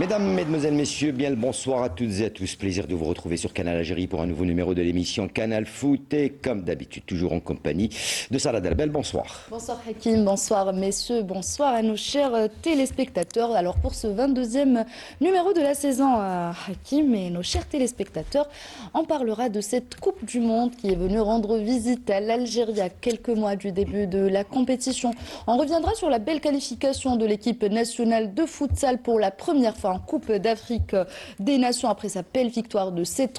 Mesdames, Mesdemoiselles, Messieurs, bien le bonsoir à toutes et à tous. Plaisir de vous retrouver sur Canal Algérie pour un nouveau numéro de l'émission Canal Foot et comme d'habitude, toujours en compagnie de Sarah Delbel. Bonsoir. Bonsoir Hakim, bonsoir messieurs, bonsoir à nos chers téléspectateurs. Alors pour ce 22e numéro de la saison, Hakim et nos chers téléspectateurs, on parlera de cette Coupe du Monde qui est venue rendre visite à l'Algérie à quelques mois du début de la compétition. On reviendra sur la belle qualification de l'équipe nationale de futsal pour la première fois en Coupe d'Afrique des Nations après sa belle victoire de 7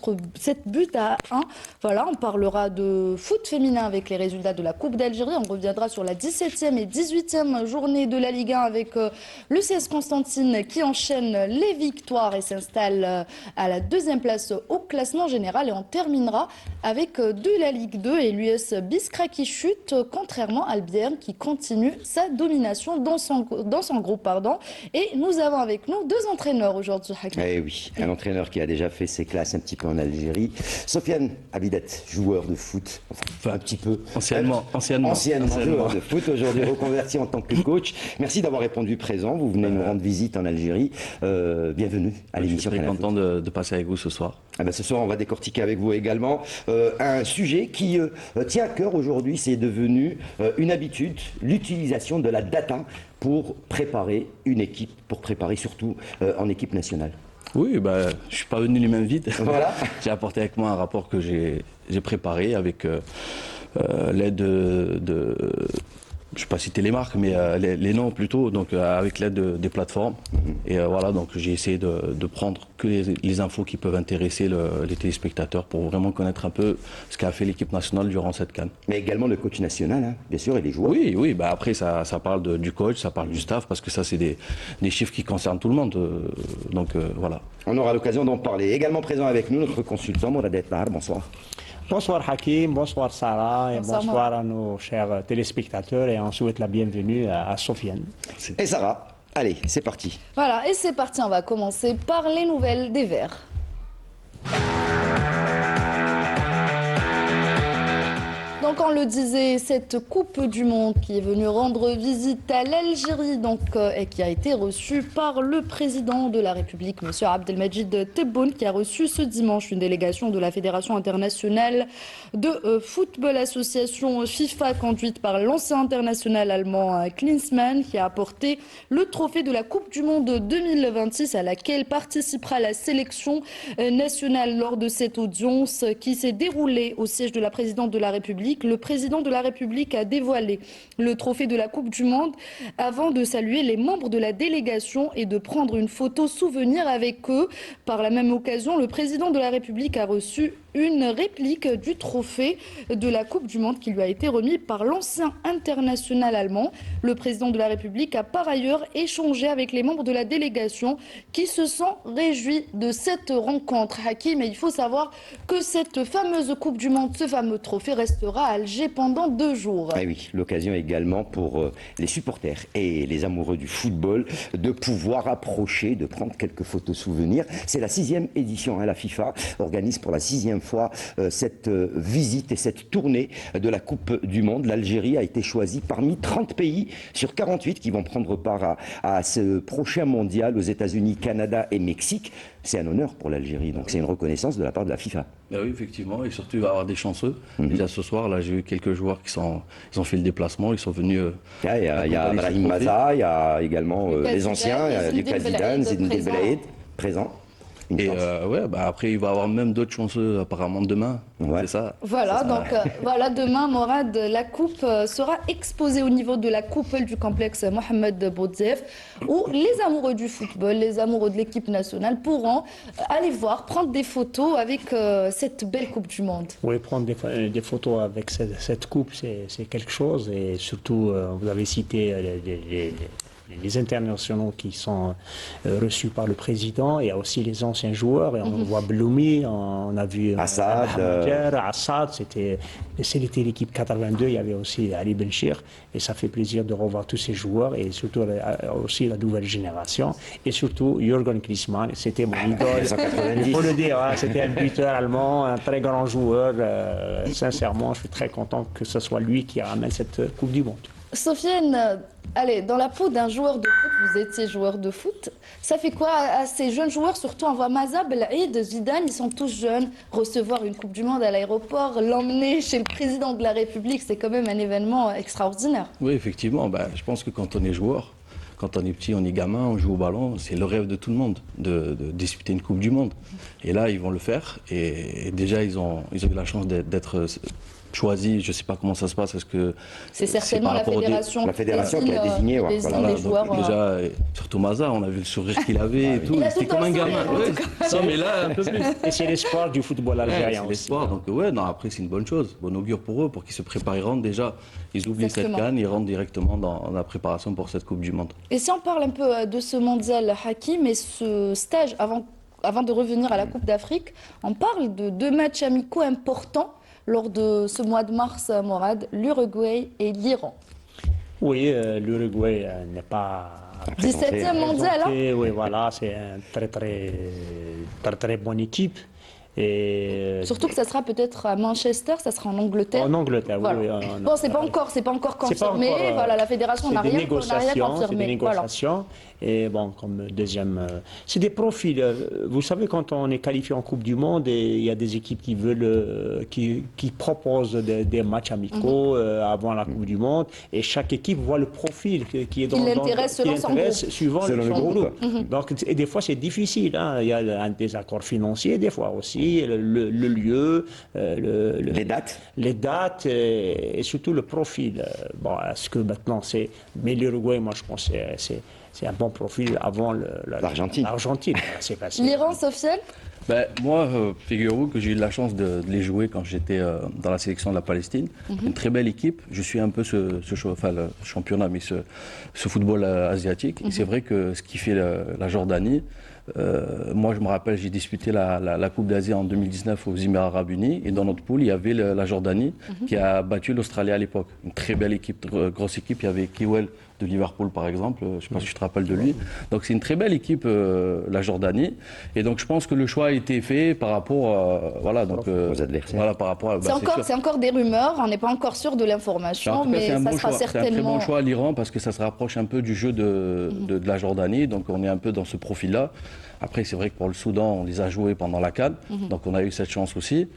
buts à 1. Voilà, on parlera de foot féminin avec les résultats de la Coupe d'Algérie. On reviendra sur la 17e et 18e journée de la Ligue 1 avec le CS Constantine qui enchaîne les victoires et s'installe à la deuxième place au classement général. Et on terminera avec de la Ligue 2 et l'US Biskra qui chute, contrairement à Albierne qui continue sa domination dans son groupe. Et nous avons avec nous deux entraîneurs aujourd'hui. Eh oui, un entraîneur qui a déjà fait ses classes un petit peu en Algérie. Sofiane Abidet, joueur de foot, enfin un petit peu. Anciennement Joueur de foot, aujourd'hui reconverti en tant que coach. Merci d'avoir répondu présent. Vous venez nous rendre visite en Algérie. Bienvenue à l'émission. Je suis très content de passer avec vous ce soir. Ah ben ce soir, on va décortiquer avec vous également un sujet qui tient à cœur aujourd'hui. C'est devenu une habitude, l'utilisation de la data pour préparer une équipe, pour préparer surtout en équipe nationale. Oui, je ne suis pas venu les mains vides. Voilà. J'ai apporté avec moi un rapport que j'ai préparé avec l'aide de je ne vais pas citer les marques, mais les noms plutôt, donc avec l'aide des plateformes. Et voilà, donc j'ai essayé de prendre que les infos qui peuvent intéresser les téléspectateurs pour vraiment connaître un peu ce qu'a fait l'équipe nationale durant cette CAN. Mais également le coach national, hein, bien sûr, et les joueurs. Oui, après ça parle du coach, ça parle du staff, parce que ça c'est des chiffres qui concernent tout le monde. Donc voilà. On aura l'occasion d'en parler. Également présent avec nous, notre consultant, Mourad Tahar. Bonsoir. Bonsoir Hakim, bonsoir Sarah et bonsoir à nos chers téléspectateurs et on souhaite la bienvenue à Sofiane. Et Sarah, allez, c'est parti. Voilà, et c'est parti, on va commencer par les nouvelles des Verts. Donc on le disait, cette Coupe du Monde qui est venue rendre visite à l'Algérie et qui a été reçue par le président de la République, M. Abdelmajid Tebboune, qui a reçu ce dimanche une délégation de la Fédération internationale de football association FIFA conduite par l'ancien international allemand Klinsmann, qui a apporté le trophée de la Coupe du Monde 2026 à laquelle participera la sélection nationale lors de cette audience qui s'est déroulée au siège de la présidente de la République. Le président de la République a dévoilé le trophée de la Coupe du Monde avant de saluer les membres de la délégation et de prendre une photo souvenir avec eux. Par la même occasion, le président de la République a reçu une réplique du trophée de la Coupe du Monde qui lui a été remis par l'ancien international allemand. Le président de la République a par ailleurs échangé avec les membres de la délégation qui se sont réjouis de cette rencontre. Hakim, mais il faut savoir que cette fameuse Coupe du Monde, ce fameux trophée restera à Alger pendant 2 jours. Et oui, l'occasion également pour les supporters et les amoureux du football de pouvoir approcher, de prendre quelques photos souvenirs. C'est la 6e édition, hein, la FIFA organise pour la 6e fois cette visite et cette tournée de la Coupe du Monde. L'Algérie a été choisie parmi 30 pays sur 48 qui vont prendre part à ce prochain mondial aux États-Unis, Canada et Mexique. C'est un honneur pour l'Algérie, donc c'est une reconnaissance de la part de la FIFA. Ben oui, effectivement, et surtout il va y avoir des chanceux. Déjà ce soir, là, j'ai eu quelques joueurs ils ont fait le déplacement, ils sont venus. Il y a Brahim Maza, il y a également les anciens, il y a Lucas Zidane, Zinedine Belhaïd, présent. Et après il va y avoir même d'autres chanceux apparemment demain. Ouais. C'est ça. Voilà, donc demain, Morad, la coupe sera exposée au niveau de la coupole du complexe Mohamed Boudzef, où les amoureux du football, les amoureux de l'équipe nationale pourront aller voir, prendre des photos avec cette belle Coupe du Monde. Oui, prendre des photos avec cette coupe, c'est quelque chose et surtout, vous avez cité les internationaux qui sont reçus par le président. Il y a aussi les anciens joueurs. Et on voit Bloumi, on a vu Assad, c'était l'équipe 82. Il y avait aussi Ali Benchir. Et ça fait plaisir de revoir tous ces joueurs et surtout aussi la nouvelle génération. Et surtout Jürgen Klinsmann. C'était mon idole. Il faut le dire, hein, c'était un buteur allemand, un très grand joueur. Sincèrement, je suis très content que ce soit lui qui ramène cette Coupe du Monde. Sofiane, allez, dans la peau d'un joueur de foot, vous étiez joueur de foot, ça fait quoi à ces jeunes joueurs, surtout on voit Mazab, Aïd, Zidane, ils sont tous jeunes, recevoir une Coupe du Monde à l'aéroport, l'emmener chez le président de la République, c'est quand même un événement extraordinaire. Oui, effectivement, je pense que quand on est joueur, quand on est petit, on est gamin, on joue au ballon, c'est le rêve de tout le monde de disputer une Coupe du Monde. Et là, ils vont le faire. Et déjà, ils ont eu la chance d'être choisis. Je ne sais pas comment ça se passe. Est-ce que c'est certainement par la rapport fédération, qui a désigné. Les joueurs. Déjà, surtout Maza, on a vu le sourire qu'il avait et tout. C'était comme un gamin. Non, mais là, un peu plus. Et c'est l'espoir du football algérien. C'est l'espoir. Donc, après, c'est une bonne chose. Bon augure pour eux, pour qu'ils se préparent. Ils rentrent déjà. Ils oublient cette canne, ils rentrent directement dans la préparation pour cette Coupe du Monde. Et si on parle un peu de ce mondial Hakim et ce stage avant de revenir à la Coupe d'Afrique, on parle de 2 matchs amicaux importants lors de ce mois de mars, Morad, l'Uruguay et l'Iran. Oui, l'Uruguay n'est pas... 17e mondial, hein? Oui, voilà, c'est une très bonne équipe. Et surtout que ça sera peut-être à Manchester, ça sera en Angleterre. En Angleterre, voilà. oui. Bon, c'est pas encore confirmé. Voilà, la fédération n'a rien confirmé. C'est des négociations. Et bon, comme deuxième, c'est des profils. Vous savez, quand on est qualifié en Coupe du Monde, et il y a des équipes qui veulent, qui proposent des matchs amicaux avant la Coupe du Monde, et chaque équipe voit le profil qui est dans l'intéresse suivant son groupe. Donc, et des fois, c'est difficile. Hein. Il y a un désaccord financier, des fois aussi. Le lieu, les dates et surtout le profil. Bon, est-ce que maintenant c'est... Mais l'Uruguay, moi je pense que c'est un bon profil avant l'Argentine. C'est facile. L'Iran, Sofiane? Moi, figurez-vous que j'ai eu la chance de les jouer quand j'étais dans la sélection de la Palestine. Une très belle équipe. Je suis un peu le championnat, mais ce football asiatique. Et c'est vrai que ce qui fait la Jordanie, moi je me rappelle, j'ai disputé la Coupe d'Asie en 2019 aux Émirats Arabes Unis. Et dans notre poule, il y avait la Jordanie qui a battu l'Australie à l'époque. Une très belle équipe, grosse équipe. Il y avait Kiwel de Liverpool par exemple, je ne sais pas si tu te rappelles de lui. Donc c'est une très belle équipe, la Jordanie. Et donc je pense que le choix a été fait par rapport aux adversaires. Voilà, par rapport à, c'est encore des rumeurs, on n'est pas encore sûr de l'information, mais ça sera certainement... C'est un très bon choix à l'Iran parce que ça se rapproche un peu du jeu de la Jordanie, donc on est un peu dans ce profil-là. Après c'est vrai que pour le Soudan, on les a joués pendant la CAN, donc on a eu cette chance aussi.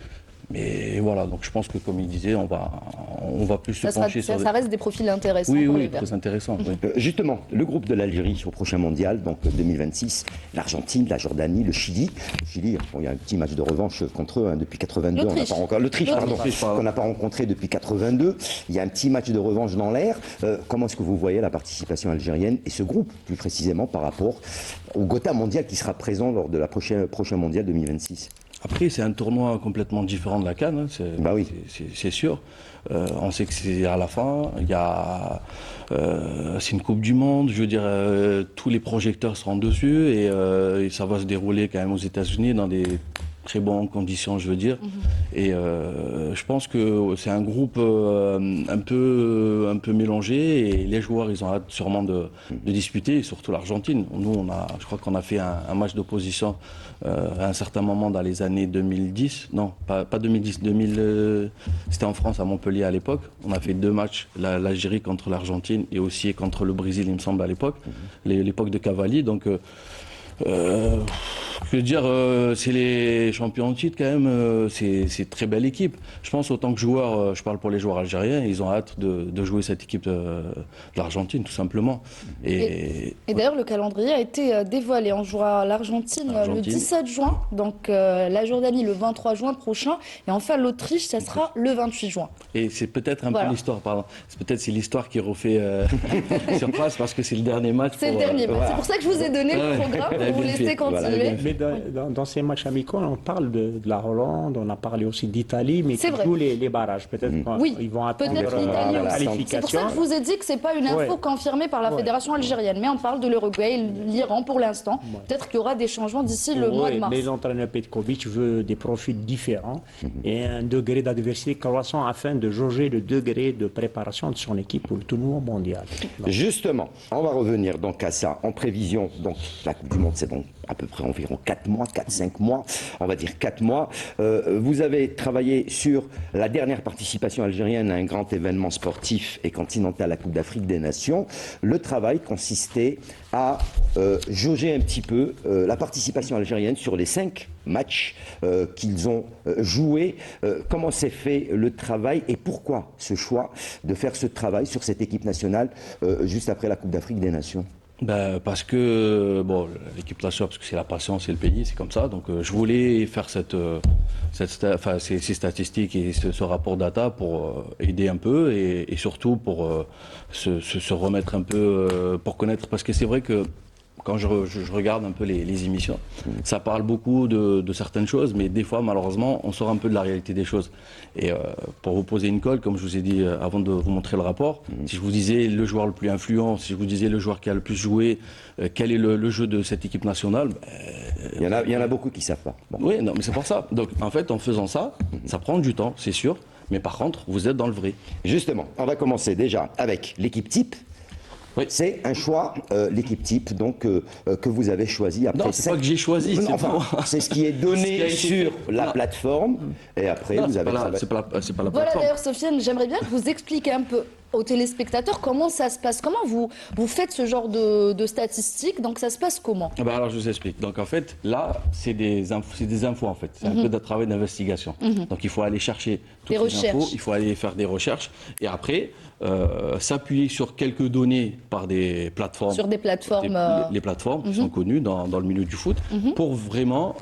Mais voilà, donc je pense que comme il disait, on va plus se pencher sur... Ça reste des profils intéressants pour les Verts. très intéressant. Justement, le groupe de l'Algérie au prochain mondial, donc 2026, l'Argentine, la Jordanie, le Chili. Le Chili, il y a un petit match de revanche contre eux depuis 82. L'Autriche, qu'on n'a pas rencontré depuis 82. Il y a un petit match de revanche dans l'air. Comment est-ce que vous voyez la participation algérienne et ce groupe, plus précisément, par rapport au Gotha mondial qui sera présent lors de la prochain mondial 2026 ? Après, c'est un tournoi complètement différent de la CAN, c'est sûr. On sait que c'est à la fin, c'est une Coupe du Monde, je veux dire, tous les projecteurs seront dessus et ça va se dérouler quand même aux États-Unis dans des très bonnes conditions, je veux dire. Et je pense que c'est un groupe un peu mélangé et les joueurs, ils ont hâte sûrement de disputer, surtout l'Argentine. Nous, je crois qu'on a fait un match d'opposition à un certain moment dans les années 2010. Non, pas 2010, c'était en France, à Montpellier à l'époque. On a fait 2 matchs, l'Algérie contre l'Argentine et aussi contre le Brésil, il me semble, à l'époque, l'époque de Cavalli. Donc, je veux dire, c'est les champions en titre quand même, c'est une très belle équipe. Je pense autant que joueur, je parle pour les joueurs algériens, ils ont hâte de jouer cette équipe de l'Argentine tout simplement. Et d'ailleurs le calendrier a été dévoilé, on jouera l'Argentine le 17 juin, donc la Jordanie le 23 juin prochain et enfin l'Autriche ça sera le 28 juin. Et c'est peut-être un peu l'histoire, pardon, c'est l'histoire qui refait sur place parce que c'est le dernier match. C'est le dernier match, c'est pour ça que je vous ai donné le programme pour vous laisser continuer. Mais dans ces matchs amicaux, on parle de la Hollande, on a parlé aussi d'Italie, mais qui jouent les barrages. Peut-être qu'ils vont attendre la qualification. C'est pour ça que je vous ai dit que ce n'est pas une info confirmée par la fédération algérienne, mais on parle de l'Uruguay, l'Iran pour l'instant. Peut-être qu'il y aura des changements d'ici le mois de mars. Mais l'entraîneur Petkovic veut des profils différents et un degré d'adversité croissant afin de jauger le degré de préparation de son équipe pour le tournoi mondial. Justement, on va revenir donc à ça en prévision. Donc la Coupe du Monde c'est donc à peu près environ 4 mois, 4-5 mois, on va dire 4 mois. Vous avez travaillé sur la dernière participation algérienne à un grand événement sportif et continental, la Coupe d'Afrique des Nations. Le travail consistait à jauger un petit peu la participation algérienne sur les 5 matchs qu'ils ont joués. Comment s'est fait le travail et pourquoi ce choix de faire ce travail sur cette équipe nationale juste après la Coupe d'Afrique des Nations? Parce que bon, l'équipe nationale, parce que c'est la passion, c'est le pays, c'est comme ça. Donc je voulais faire ces statistiques et ce rapport data pour aider un peu et surtout pour se remettre un peu, pour connaître. Parce que c'est vrai que quand je regarde un peu les émissions, ça parle beaucoup de certaines choses, mais des fois, malheureusement, on sort un peu de la réalité des choses. Et pour vous poser une colle, comme je vous ai dit avant de vous montrer le rapport, si je vous disais le joueur le plus influent, si je vous disais le joueur qui a le plus joué, quel est le jeu de cette équipe nationale, il y en a beaucoup qui ne savent pas. Bon. Oui, non, mais c'est pour ça. Donc, en fait, en faisant ça, ça prend du temps, c'est sûr, mais par contre, vous êtes dans le vrai. Justement, on va commencer déjà avec l'équipe type. Oui. C'est un choix, l'équipe type, donc que vous avez choisi après. Non, c'est pas que j'ai choisi. C'est ce qui est donné sur la plateforme, et après vous avez. C'est pas la plateforme. Voilà, d'ailleurs, Sofiane, j'aimerais bien que vous expliquiez un peu aux téléspectateurs comment ça se passe, comment vous faites ce genre de statistiques, donc ça se passe comment? Alors je vous explique. Donc en fait, là, c'est des infos en fait. C'est un peu de travail d'investigation. Donc il faut aller chercher toutes les infos, il faut aller faire des recherches, et après s'appuyer sur quelques données par des plateformes. Sur des plateformes. Les plateformes qui sont connues dans le milieu du foot, pour vraiment.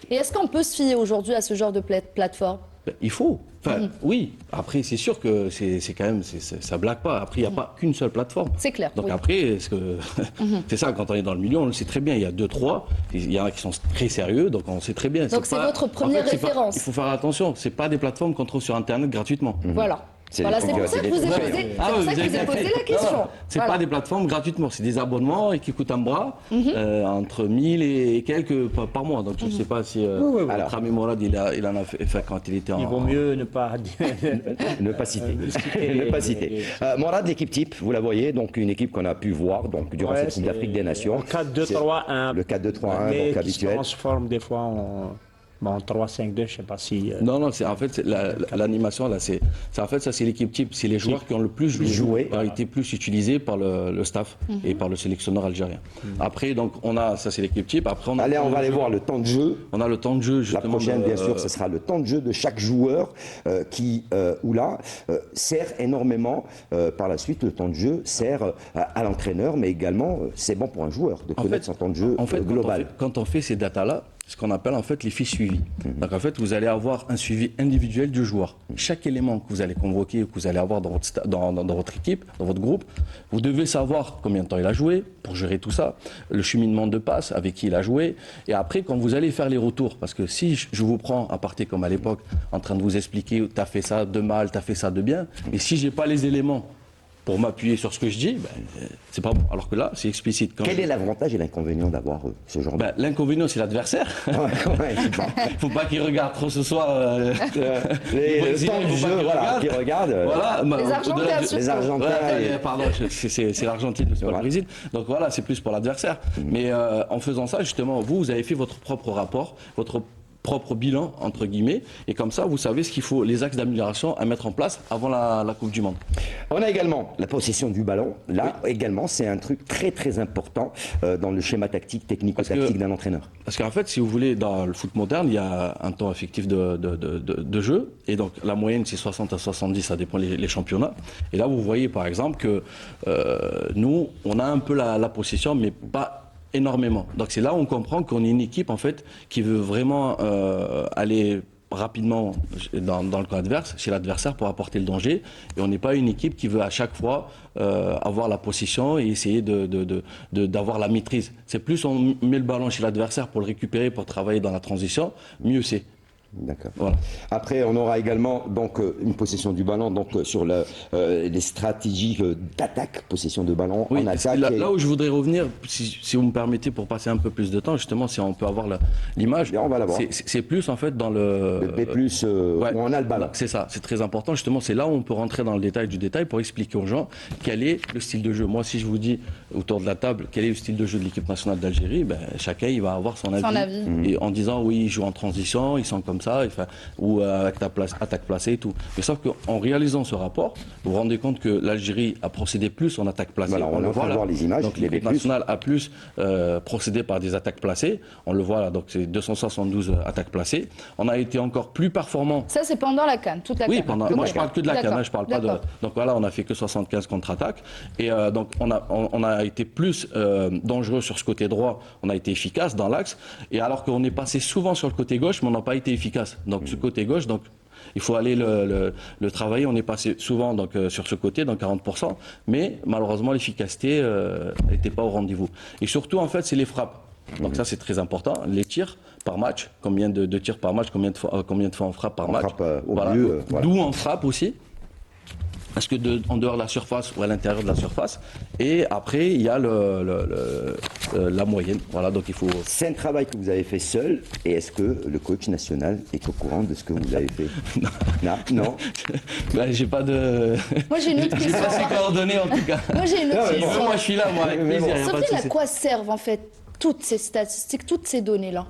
Et est-ce qu'on peut se fier aujourd'hui à ce genre de plateforme? Il faut. Enfin, oui. Après, c'est sûr que c'est quand même, ça blague pas. Après, il n'y a pas qu'une seule plateforme. C'est clair. Donc après, c'est ça, quand on est dans le milieu, on le sait très bien. Il y a 2, 3. Il y en a qui sont très sérieux, donc on sait très bien. Donc c'est votre première référence. Il faut faire attention. C'est pas des plateformes qu'on trouve sur Internet gratuitement. Voilà. C'est pour ça que je vous ai posé la question. C'est pas des plateformes gratuitement, c'est des abonnements et qui coûtent un bras, entre 1000 et quelques par mois. Donc je ne sais pas si notre ami Morad il en a fait quand il était en. Il vaut mieux ne pas ne pas citer. Ne pas citer. Morad, l'équipe type, vous la voyez, donc une équipe qu'on a pu voir donc durant cette Coupe d'Afrique des Nations. Le 4-2-3-1. Le 4-2-3-1 donc habituel. Qui se transforme des fois en. Bon, 3-5-2, je ne sais pas si. Non, c'est en fait l'animation là, c'est en fait ça c'est l'équipe type, c'est les joueurs qui ont le plus joué, qui ont été plus utilisés par le staff et par le sélectionneur algérien. Après donc ça c'est l'équipe type. Après on va aller voir le temps de jeu. On a le temps de jeu justement. La prochaine bien sûr, ce sera le temps de jeu de chaque joueur qui sert énormément par la suite. Le temps de jeu sert à l'entraîneur, mais également c'est bon pour un joueur de connaître son temps de jeu global. Quand on fait ces datas là, ce qu'on appelle en fait les fiches suivies. Donc en fait, vous allez avoir un suivi individuel du joueur. Chaque élément que vous allez convoquer, que vous allez avoir dans votre équipe, dans votre groupe, vous devez savoir combien de temps il a joué pour gérer tout ça, le cheminement de passe, avec qui il a joué, et après quand vous allez faire les retours, parce que si je vous prends à partir comme à l'époque, en train de vous expliquer, t'as fait ça de mal, t'as fait ça de bien, mais si j'ai pas les éléments pour m'appuyer sur ce que je dis, c'est pas bon. Alors que là, c'est explicite. Quel est l'avantage et l'inconvénient d'avoir ce genre de... L'inconvénient, c'est l'adversaire. Faut pas qu'il regarde trop ce soir. Le temps du jeu, qu'il regarde. Les Argentins. Pardon, c'est l'Argentine, c'est pas le Brésil. Donc voilà, c'est plus pour l'adversaire. Mais en faisant ça, justement, vous avez fait votre propre rapport, votre propre bilan, entre guillemets, et comme ça, vous savez ce qu'il faut, les axes d'amélioration à mettre en place avant la Coupe du Monde. On a également la possession du ballon. Là, également, c'est un truc très, très important dans le schéma tactique, technico-tactique d'un entraîneur. Parce qu'en fait, si vous voulez, dans le foot moderne, il y a un temps effectif de jeu, et donc la moyenne, c'est 60 à 70, ça dépend les championnats. Et là, vous voyez, par exemple, que nous, on a un peu la possession, mais pas énormément. Donc c'est là où on comprend qu'on est une équipe en fait qui veut vraiment aller rapidement dans le camp adverse, chez l'adversaire pour apporter le danger. Et on n'est pas une équipe qui veut à chaque fois avoir la possession et essayer d'avoir la maîtrise. C'est plus on met le ballon chez l'adversaire pour le récupérer, pour travailler dans la transition, mieux c'est. D'accord. Voilà. Après, on aura également donc une possession du ballon donc sur les stratégies d'attaque, possession de ballon Oui, en attaque. là où je voudrais revenir, si vous me permettez, pour passer un peu plus de temps, justement, si on peut avoir l'image, Bien, on va la voir. c'est plus en fait dans le B+, ouais, où on a le ballon. c'est ça, c'est très important. Justement, c'est là où on peut rentrer dans le détail du détail pour expliquer aux gens quel est le style de jeu. Moi, si je vous dis autour de la table quel est le style de jeu de l'équipe nationale d'Algérie, ben, chacun il va avoir son avis. Son avis. Et en disant oui, ils jouent en transition, ils sont comme ça, ou avec attaque placée et tout. Mais sauf qu'en réalisant ce rapport, vous vous rendez compte que l'Algérie a procédé plus en attaque placée. Voilà, on est en train de voir les images. Donc les l'équipe B+. nationale a plus procédé par des attaques placées. On le voit là, donc c'est 272 attaques placées. On a été encore plus performant. Ça, c'est pendant la CAN, toute la Oui, CAN. moi je parle que de la D'accord. CAN, je parle pas de. D'accord. Donc voilà, on a fait que 75 contre-attaques. Et donc on a été plus dangereux sur ce côté droit, on a été efficace dans l'axe. Et alors qu'on est passé souvent sur le côté gauche, mais on n'a pas été efficace. Donc ce côté gauche, donc il faut aller le travailler. On est passé souvent donc, sur ce côté, dans 40%, mais malheureusement l'efficacité n'était pas au rendez-vous. Et surtout, en fait, c'est les frappes. Donc ça, c'est très important. Les tirs par match, combien de tirs par match, combien de fois on frappe par match. Frappe au milieu, voilà. D'où on frappe aussi. Est-ce que en dehors de la surface ou à l'intérieur de la surface? Et après, il y a la moyenne. Voilà, donc il faut. C'est un travail que vous avez fait seul, et est-ce que le coach national est au courant de ce que vous avez fait? Non. Ben, j'ai pas de. Moi, j'ai une autre J'ai question. pas ces coordonnées en tout cas. Moi, j'ai une Non, autre mais bon, question. Moi, je suis là, moi, avec Mais bon. plaisir. Y a pas de Sofiane, à souci. quoi servent en fait toutes ces statistiques, toutes ces données-là?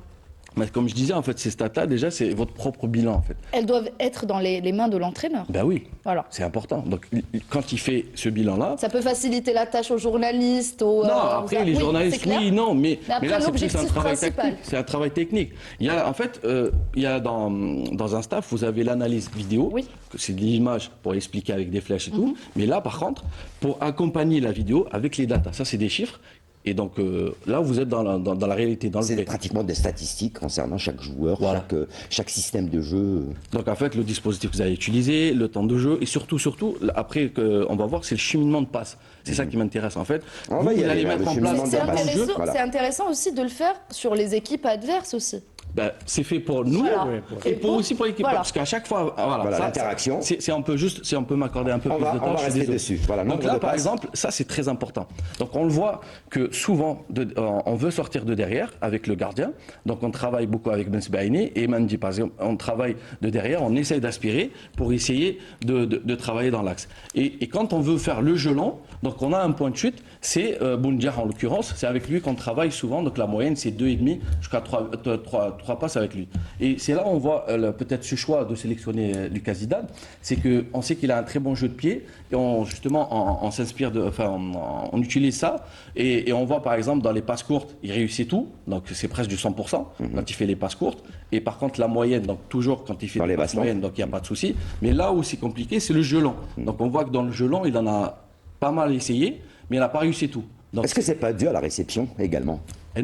Mais comme je disais, en fait, ces stats-là, déjà, c'est votre propre bilan, en fait. Elles doivent être dans les mains de l'entraîneur. Ben oui, Voilà. c'est important. Donc, quand il fait ce bilan-là. Ça peut faciliter la tâche aux journalistes, aux. Non, après, les oui, journalistes, c'est clair. oui, non, mais après, là, c'est plus un l'objectif travail principal. technique. C'est un travail technique. Il y a, en fait, il y a dans un staff, vous avez l'analyse vidéo, Oui. que c'est de l'image pour expliquer avec des flèches et tout. Mais là, par contre, pour accompagner la vidéo avec les datas, ça, c'est des chiffres. Et donc là, vous êtes dans la réalité, dans le C'est vrai. pratiquement des statistiques concernant chaque joueur, Voilà. chaque système de jeu. Donc en fait, le dispositif que vous avez utilisé, le temps de jeu, et surtout, après, on va voir, c'est le cheminement de passe. C'est ça qui m'intéresse en fait. On va y Vous aller, allez là, mettre le en cheminement place de C'est passe. dans le jeu. intéressant, Voilà. c'est intéressant aussi de le faire sur les équipes adverses aussi. Ben, c'est fait pour nous Voilà. et aussi pour l'équipe. Voilà. Parce qu'à chaque fois, Voilà, ça, l'interaction. Si on peut m'accorder un peu On plus va- de temps, on va je suis rester désolé. dessus. Voilà, Donc nombre là, de par passes. exemple, ça c'est très important. Donc on le voit que souvent, on veut sortir de derrière avec le gardien. Donc on travaille beaucoup avec Ben Sbaïni et Mendy. Par exemple, on travaille de derrière, on essaye d'aspirer pour essayer de travailler dans l'axe. Et quand on veut faire le jeu long, donc on a un point de chute, c'est Boundiah en l'occurrence, c'est avec lui qu'on travaille souvent. Donc la moyenne c'est 2,5 jusqu'à 3 passes avec lui. Et c'est là où on voit peut-être ce choix de sélectionner Lucas Zidane, c'est qu'on sait qu'il a un très bon jeu de pied et on s'inspire on utilise ça et on voit par exemple dans les passes courtes, il réussit tout, donc c'est presque du 100% quand il fait les passes courtes. Et par contre la moyenne, donc toujours quand il fait Dans des les passes bastons. moyennes, donc il n'y a pas de souci. Mais là où c'est compliqué, c'est le jeu long. Donc on voit que dans le jeu long, il en a pas mal essayé, mais il n'a pas réussi tout. Donc, Est-ce que c'est pas dû à la réception également? et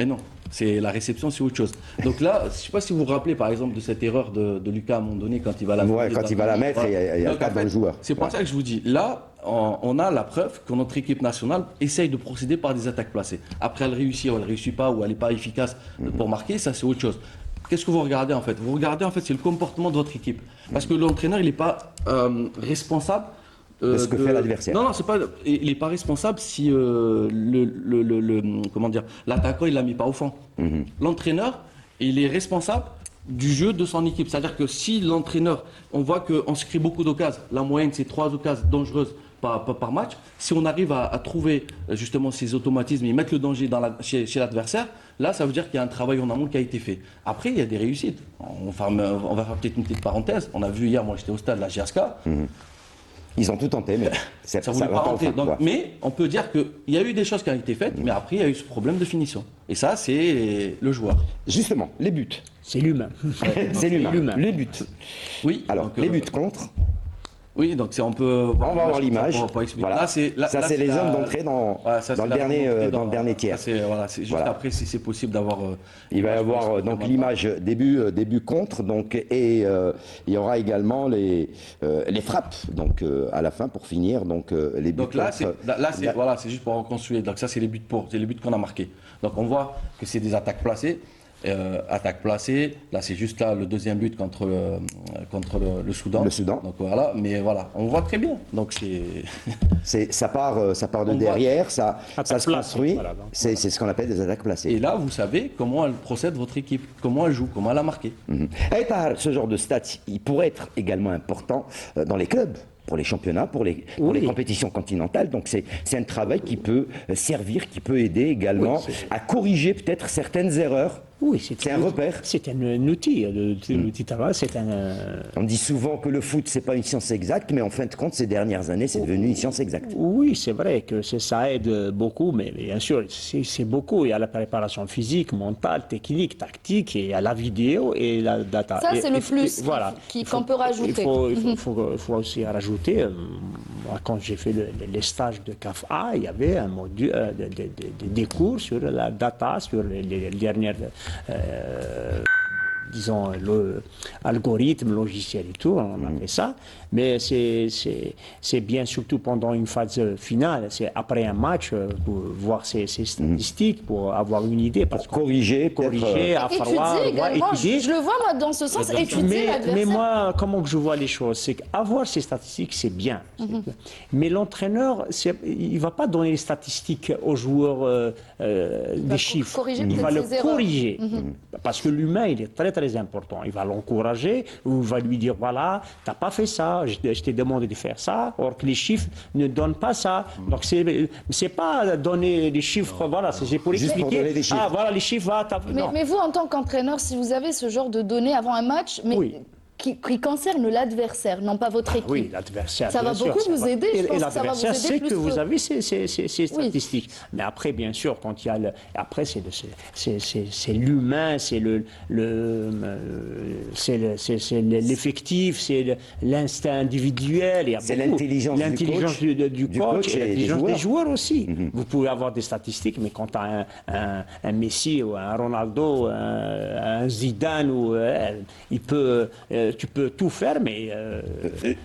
non, c'est la réception, c'est autre chose. Donc là, je ne sais pas si vous vous rappelez par exemple de cette erreur de Lucas à un moment donné quand il va la Ouais, quand il va la mettre, il y a le Donc, cadre en fait, dans le joueur. C'est pour Ouais. ça que je vous dis, là, on a la preuve que notre équipe nationale essaye de procéder par des attaques placées. Après, elle réussit ou elle ne réussit pas, ou elle n'est pas efficace pour marquer, ça c'est autre chose. Qu'est-ce que vous regardez en fait? Vous regardez en fait, c'est le comportement de votre équipe. Parce que l'entraîneur, il n'est pas responsable De ce que fait l'adversaire. Non, c'est pas. Il n'est pas responsable si comment dire, l'attaquant il l'a mis pas au fond. L'entraîneur, il est responsable du jeu de son équipe. C'est-à-dire que si l'entraîneur, on voit qu'on se crée beaucoup d'occasions, la moyenne c'est 3 occasions dangereuses par match. Si on arrive à trouver justement ces automatismes et mettre le danger chez l'adversaire, là ça veut dire qu'il y a un travail en amont qui a été fait. Après il y a des réussites. On va faire peut-être une petite parenthèse. On a vu hier, moi j'étais au stade de la GSK. Ils ont tout tenté, mais Ça ça voulait va pas pas rentrer. enfin, Donc, quoi. mais on peut dire qu'il y a eu des choses qui ont été faites, mais après il y a eu ce problème de finition. Et ça, c'est le joueur. Justement, les buts. C'est l'humain. C'est l'humain. l'humain. Les buts. Oui. Alors, donc, les buts contre. Oui, donc on peut. On va voir l'image. Pour expliquer. Voilà. Là, c'est les hommes d'entrée dans le dernier tiers. Voilà, c'est juste Voilà. après si c'est possible d'avoir. Il va y avoir donc l'image début contre, donc, et il y aura également les frappes donc à la fin pour finir donc les buts Donc là, contre. c'est juste pour reconstruire. Donc ça, c'est les buts qu'on a marqués. Donc on voit que c'est des attaques placées. attaque placée. Là, c'est juste là le deuxième but contre le Soudan. Le Soudan. Donc voilà, mais voilà, on voit très bien. Donc Ça part de On derrière, ça Attaque se placée, construit. voilà, donc, C'est ce qu'on appelle des attaques placées. Et là, vous savez comment elle procède votre équipe, comment elle joue, comment elle a marqué. Et par ce genre de stats, il pourrait être également important dans les clubs, pour les championnats, pour les compétitions continentales. Donc c'est un travail qui peut servir, qui peut aider également à corriger peut-être certaines erreurs. Oui, C'est un repère. C'est un outil. L'outil travail, c'est un. On dit souvent que le foot, c'est pas une science exacte, mais en fin de compte, ces dernières années, c'est devenu une science exacte. Oui, c'est vrai que ça aide beaucoup, mais bien sûr, c'est beaucoup. Il y a la préparation physique, mentale, technique, tactique, et il y a la vidéo et la data. Ça, c'est le plus voilà. qu'on peut rajouter. Il faut aussi rajouter, moi, quand j'ai fait les stages de CAF-A, il y avait un module, des cours sur la data, sur les dernières... disons, l'algorithme, logiciel et tout, on a fait ça. Mais c'est bien surtout pendant une phase finale, c'est après un match, pour voir ces statistiques, pour avoir une idée. Parce Pour corriger, à falloir Étudier également, étudier. je le vois moi dans ce sens, étudier Mais l'adversaire. moi, comment je vois les choses, c'est qu'avoir ces statistiques, c'est bien. Mais l'entraîneur, il ne va pas donner les statistiques aux joueurs des chiffres. corriger Il peut-être va le ses erreurs. corriger. Parce que l'humain, il est très très important. Il va l'encourager, ou il va lui dire, voilà, tu n'as pas fait ça, je t'ai demandé de faire ça, or que les chiffres ne donnent pas ça. Donc c'est pas donner les chiffres, voilà, c'est pour Juste pour expliquer. donner des chiffres. Ah voilà, les chiffres, non. Mais vous, en tant qu'entraîneur, si vous avez ce genre de données avant un match, mais Oui. qui concerne l'adversaire, non pas votre équipe. Oui, l'adversaire. Ça va bien sûr, beaucoup ça vous va. aider, je pense que ça va vous l'adversaire aider sait plus que vous que- avez ces statistiques. Mais après, bien sûr, quand il y a après, c'est l'humain, c'est l'effectif, c'est l'instinct individuel. Il y a C'est beaucoup. l'intelligence du coach et l'intelligence des des joueurs aussi. Vous pouvez avoir des statistiques, mais quand tu as un Messi ou un Ronaldo, un Zidane, tu peux tout faire, mais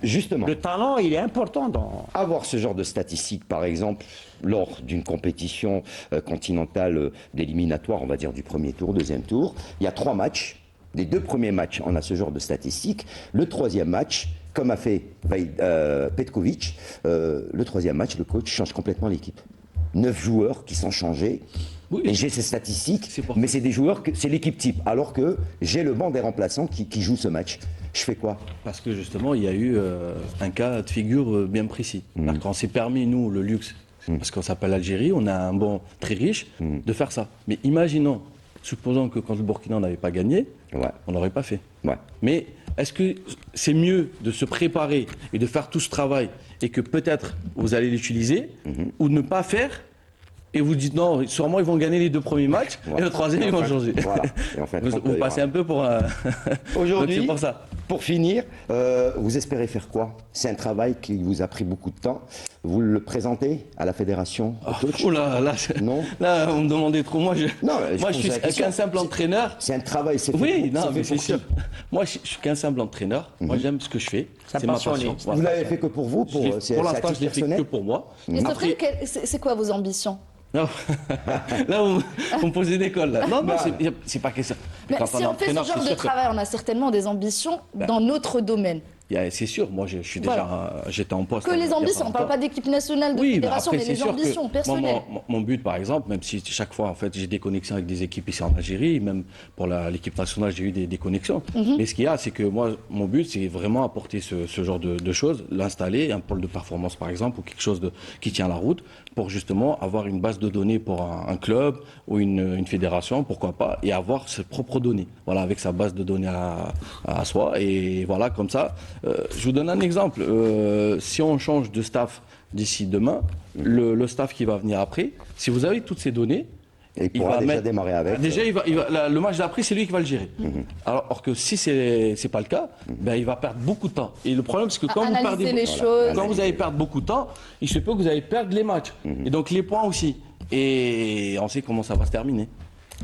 Justement, le talent, il est important dans... avoir ce genre de statistiques, par exemple, lors d'une compétition continentale d'éliminatoire, on va dire du premier tour, deuxième tour, il y a 3 matchs. Les 2 premiers matchs, on a ce genre de statistiques. Le 3e match, comme a fait Petkovic, le 3e match, le coach change complètement l'équipe. 9 joueurs qui sont changés. Oui. Et j'ai ces statistiques, C'est pour mais c'est des joueurs, c'est l'équipe type. Alors que j'ai le banc des remplaçants qui joue ce match. Je fais quoi? Parce que justement, il y a eu un cas de figure bien précis. Quand on s'est permis, nous, le luxe, parce qu'on s'appelle Algérie, on a un banc très riche, de faire ça. Mais imaginons, supposons que quand le Burkina n'avait pas gagné, Ouais. on l'aurait pas fait. Ouais. Mais est-ce que c'est mieux de se préparer et de faire tout ce travail et que peut-être vous allez l'utiliser ou de ne pas faire et vous dites non, sûrement ils vont gagner les 2 premiers matchs et le 3e ils vont changer. Voilà. Et en fait, Vous passez un peu pour un... Aujourd'hui, Donc c'est pour ça. pour finir, vous espérez faire quoi? C'est un travail qui vous a pris beaucoup de temps. Vous le présentez à la fédération, au coach? Oh là, Non. là, vous me demandez trop. Moi, je pose suis la question. qu'un simple entraîneur. C'est un travail, c'est fait Oui, pour- non, c'est mais fait pour c'est sûr. qui? Moi, je suis qu'un simple entraîneur. Moi, j'aime ce que je fais. C'est C'est ma passionné. passion. Vous Voilà. l'avez fait que pour vous, Je l'ai- c'est pour à l'instant, titre je l'ai fait que personnel? pour moi. Mais Après, c'est quoi vos ambitions? non. Là, vous me posez des cols. Là. Non, c'est pas question. Mais Quand si on est on fait ce entraîneur, genre c'est de sûr que- travail, on a certainement des ambitions dans notre domaine. C'est sûr, moi je suis Voilà. déjà, j'étais en poste. Que il y les a ambitions, on ne parle pas d'équipe nationale, de Oui, mais fédération, après, mais c'est les sûr ambitions que personnelles. mon but, par exemple, même si chaque fois, en fait, j'ai des connexions avec des équipes ici en Algérie, même pour l'équipe nationale, j'ai eu des connexions. Mais ce qu'il y a, c'est que moi, mon but, c'est vraiment apporter ce genre de choses, l'installer, un pôle de performance, par exemple, ou quelque chose qui tient la route, pour justement avoir une base de données pour un club ou une fédération, pourquoi pas, et avoir ses propres données, voilà, avec sa base de données à soi. Et voilà, comme ça, je vous donne un exemple. Si on change de staff d'ici demain, le staff qui va venir après, si vous avez toutes ces données, Et il pourra va déjà mettre- démarrer avec. Déjà, le match d'après, c'est lui qui va le gérer. Alors que si c'est pas le cas, ben, il va perdre beaucoup de temps. Et le problème, c'est que quand vous Analyser perdez les choses. quand vous allez perdre beaucoup de temps, il se peut que vous allez perdre les matchs. Et donc les points aussi. Et on sait comment ça va se terminer.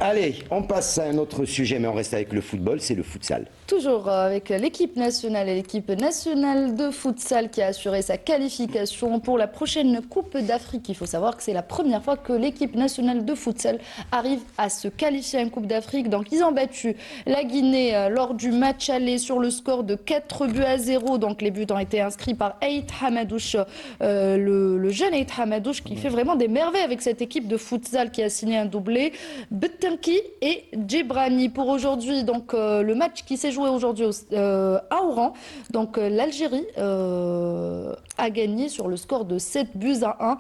Allez, on passe à un autre sujet, mais on reste avec le football, c'est le futsal. Toujours avec l'équipe nationale et l'équipe nationale de futsal qui a assuré sa qualification pour la prochaine Coupe d'Afrique. Il faut savoir que c'est la première fois que l'équipe nationale de futsal arrive à se qualifier à une Coupe d'Afrique. Donc ils ont battu la Guinée lors du match aller sur le score de 4-0. Donc les buts ont été inscrits par Aït Hamadouche, le jeune Aït Hamadouche qui fait vraiment des merveilles avec cette équipe de futsal qui a signé un doublé. Betanki et Djibrani pour aujourd'hui. Donc le match qui s'est joué aujourd'hui à Oran. Donc l'Algérie a gagné sur le score de 7-1.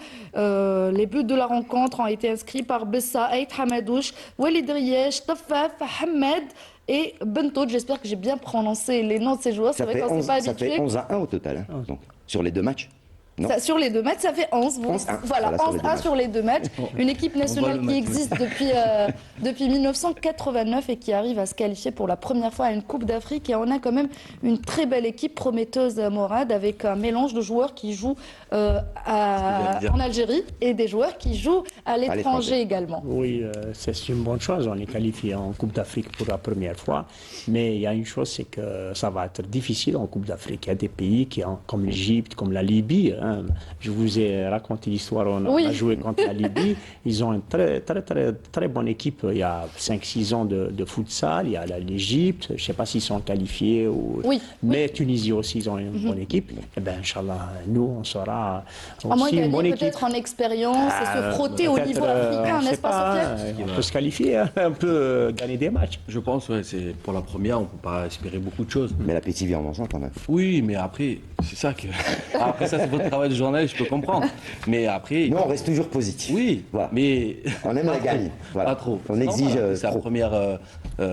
Les buts de la rencontre ont été inscrits par Bessa, Aït Hamadouche, Walid Riesh, Tafaf, Ahmed et Bentoud. J'espère que j'ai bien prononcé les noms de ces joueurs. C'est vrai qu'on ne s'est pas habitué. Ça fait 11-1 au total, hein, donc, sur les 2 matchs. Sur les 2 matchs, ça fait 11. Bon, 11-1. voilà, 11-1 sur les 2 matchs. Une équipe nationale qui existe depuis 1989 et qui arrive à se qualifier pour la première fois à une Coupe d'Afrique. Et on a quand même une très belle équipe prometteuse, Morad, avec un mélange de joueurs qui jouent en Algérie et des joueurs qui jouent à l'étranger également. Oui, c'est une bonne chose. On est qualifié en Coupe d'Afrique pour la première fois. Mais il y a une chose, c'est que ça va être difficile en Coupe d'Afrique. Il y a des pays comme l'Égypte, comme la Libye. Je vous ai raconté l'histoire, on a joué contre la Libye. Ils ont une très bonne équipe. Il y a 5-6 ans de futsal. Il y a l'Égypte. Je ne sais pas s'ils sont qualifiés. Mais Tunisie aussi, ils ont une bonne équipe. Eh bien, Inch'Allah, nous, on sera aussi une bonne équipe. Peut-être en expérience et se frotter au niveau africain, n'est-ce pas, Sofiane? On peut se qualifier, on peut gagner des matchs. Je pense, c'est pour la première, on ne peut pas espérer beaucoup de choses. Mais l'appétit vient en mangeant quand même. Oui, mais après, c'est ça que. Après, ça, c'est votre travail de journaliste, je peux comprendre. Mais après. Nous, on reste toujours positif. Oui, voilà. Mais. On aime la gagne. Voilà. Pas trop. On exige. C'est la première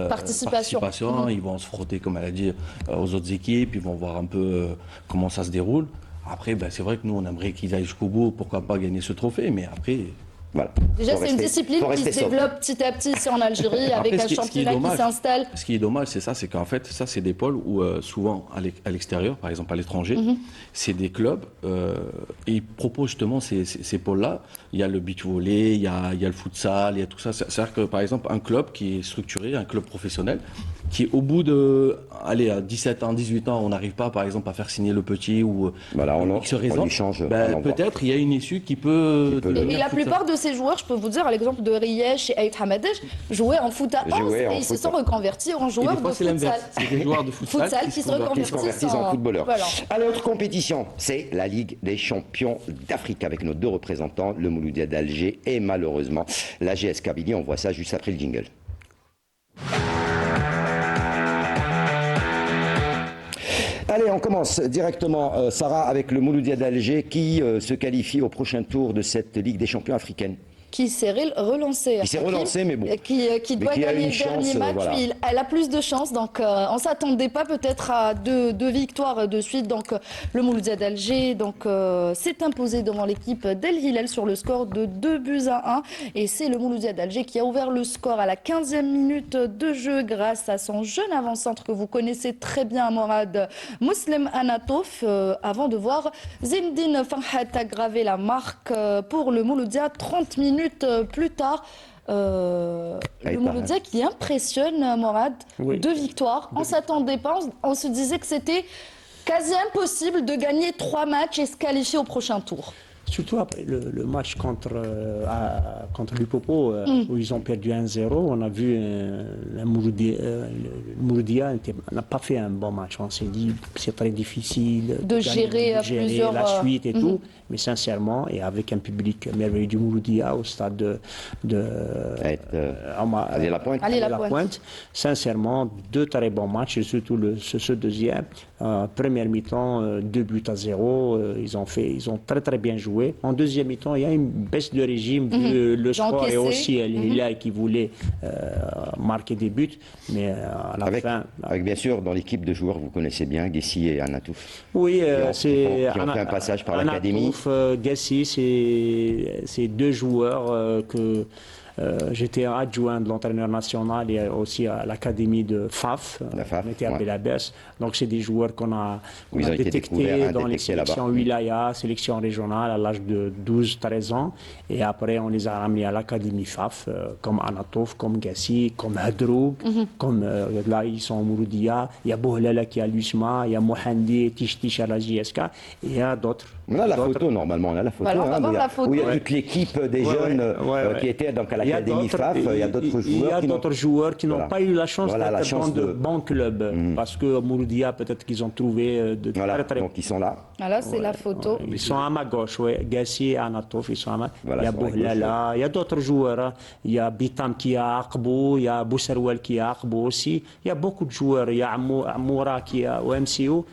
participation. Ils vont se frotter, comme elle a dit, aux autres équipes. Ils vont voir un peu comment ça se déroule. Après, c'est vrai que nous, on aimerait qu'ils aillent jusqu'au bout. Pourquoi pas gagner ce trophée. Mais après. Voilà. Déjà, c'est une discipline qui se développe petit à petit ici en Algérie, avec un championnat qui s'installe. Ce qui est dommage, c'est qu'en fait, ça, c'est des pôles où souvent, à l'extérieur, par exemple à l'étranger, c'est des clubs, et ils proposent justement ces pôles-là. Il y a le beach volley, il y a le futsal, il y a tout ça. C'est-à-dire que, par exemple, un club qui est structuré, un club professionnel, qui au bout de, à 17 ans, 18 ans, on n'arrive pas, par exemple, à faire signer le petit ou X raison, peut-être il y a une issue qui peut et la plupart de ces joueurs, je peux vous dire, à l'exemple de Riesh et Aït Hamadouche, jouaient en foot à 11 et ils se sont reconvertis en joueurs de futsal. C'est des joueurs de futsal qui se reconvertissent en footballeurs. Voilà. Alors, autre compétition, c'est la Ligue des champions d'Afrique avec nos 2 représentants, le Mouloudia d'Alger et malheureusement la GS Kabylie. On voit ça juste après le jingle. Allez, on commence directement, Sarah, avec le Mouloudia d'Alger qui se qualifie au prochain tour de cette Ligue des champions africaine. Qui s'est relancé. Qui s'est relancé, mais bon. Qui doit gagner le dernier match. Voilà. Elle a plus de chance. Donc, on ne s'attendait pas peut-être à deux victoires de suite. Donc, le Mouloudia d'Alger s'est imposé devant l'équipe d'El Hilal sur le score de 2-1. Et c'est le Mouloudia d'Alger qui a ouvert le score à la 15e minute de jeu grâce à son jeune avant-centre que vous connaissez très bien, Morad Mouslem Anatouf, avant de voir Zindine Farhat aggraver la marque pour le Mouloudia 30 minutes plus tard. Le Mouloudia qui impressionne, Morad, 2 victoires. On ne s'attendait pas, on se disait que c'était quasi impossible de gagner 3 matchs et se qualifier au prochain tour. Surtout après le match contre l'Upopo, où ils ont perdu 1-0, on a vu le Mouloudia n'a pas fait un bon match. On s'est dit c'est très difficile de gérer plusieurs... la suite et tout. Mais sincèrement, et avec un public merveilleux du Mouloudia au stade Allez la Pointe, sincèrement, 2 très bons matchs, et surtout ce deuxième. Première mi-temps, 2-0. Ils ont très très bien joué. En deuxième mi-temps, il y a une baisse de régime. Le score et aussi El Hilal qui voulait marquer des buts. Mais à la fin... Avec bien sûr, dans l'équipe de joueurs, vous connaissez bien, Guessi et Anatouf. Oui, qui ont fait un passage par l'académie. Guessi, c'est 2 joueurs J'étais adjoint de l'entraîneur national et aussi à l'académie de FAF. La FAF, On était à ouais. Belabès. Donc, c'est des joueurs qu'on a, Où ils ont été découverts, détectés dans les détectés là-bas. sélections wilaya, sélections régionales à l'âge de 12-13 ans. Et après, on les a ramenés à l'académie FAF, comme Anatov, comme Gassi, comme Hadroug, comme là, ils sont au Mouroudia. Il y a Bouhlala qui est à l'USMA, il y a Mohandi, Tish à la JSK, et il y a d'autres. On a la photo, normalement, on a la photo. Alors, on va voir où il y a- la photo. où il y a toute l'équipe des jeunes qui étaient donc à l'académie FAF. Il y a d'autres joueurs. Il y a qui n'ont- d'autres joueurs qui n'ont Voilà. pas eu la chance Voilà, la d'être chance dans de de- bons clubs. Parce que Mouroudia, peut-être qu'ils ont trouvé de Voilà, très très donc ils sont là. Voilà, c'est la photo. Ils sont à ma gauche, oui. Gassi et Anatov, ils sont à ma Voilà, il y a sur la gauche, Bouhlala, il y a d'autres joueurs. Hein. Il y a Bitam qui est à Aqbou, il y a Boussarouel qui est à Aqbou aussi. Il y a beaucoup de joueurs. Il y a Amoura qui est au MCO.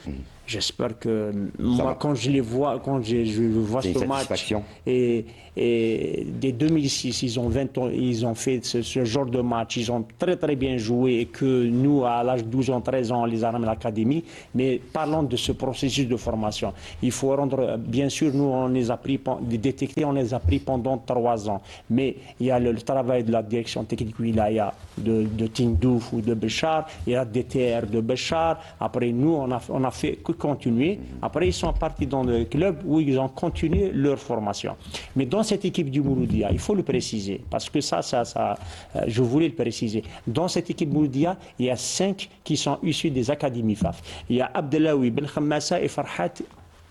J'espère que moi, va. quand je les vois, quand je vois C'est ce une match, satisfaction. et dès 2006, ils ont 20 ans, ils ont fait ce genre de match, ils ont très très bien joué et que nous, à l'âge de 12 ans, 13 ans, on les a ramenés à l'académie. Mais parlons de ce processus de formation. Il faut rendre, bien sûr, nous, on les a pris, détectés, on les a pris pendant 3 ans. Mais il y a le travail de la direction technique wilaya de Tindouf ou de Béchar, il y a des DTR de Béchar. Après, nous, on a fait que continuer. Après, ils sont partis dans le club où ils ont continué leur formation. Mais dans cette équipe du Mouloudia, il faut le préciser, parce que je voulais le préciser. Dans cette équipe Mouloudia, il y a 5 qui sont issus des académies FAF. Il y a Abdelawi, Ben Khammassa et Farhat,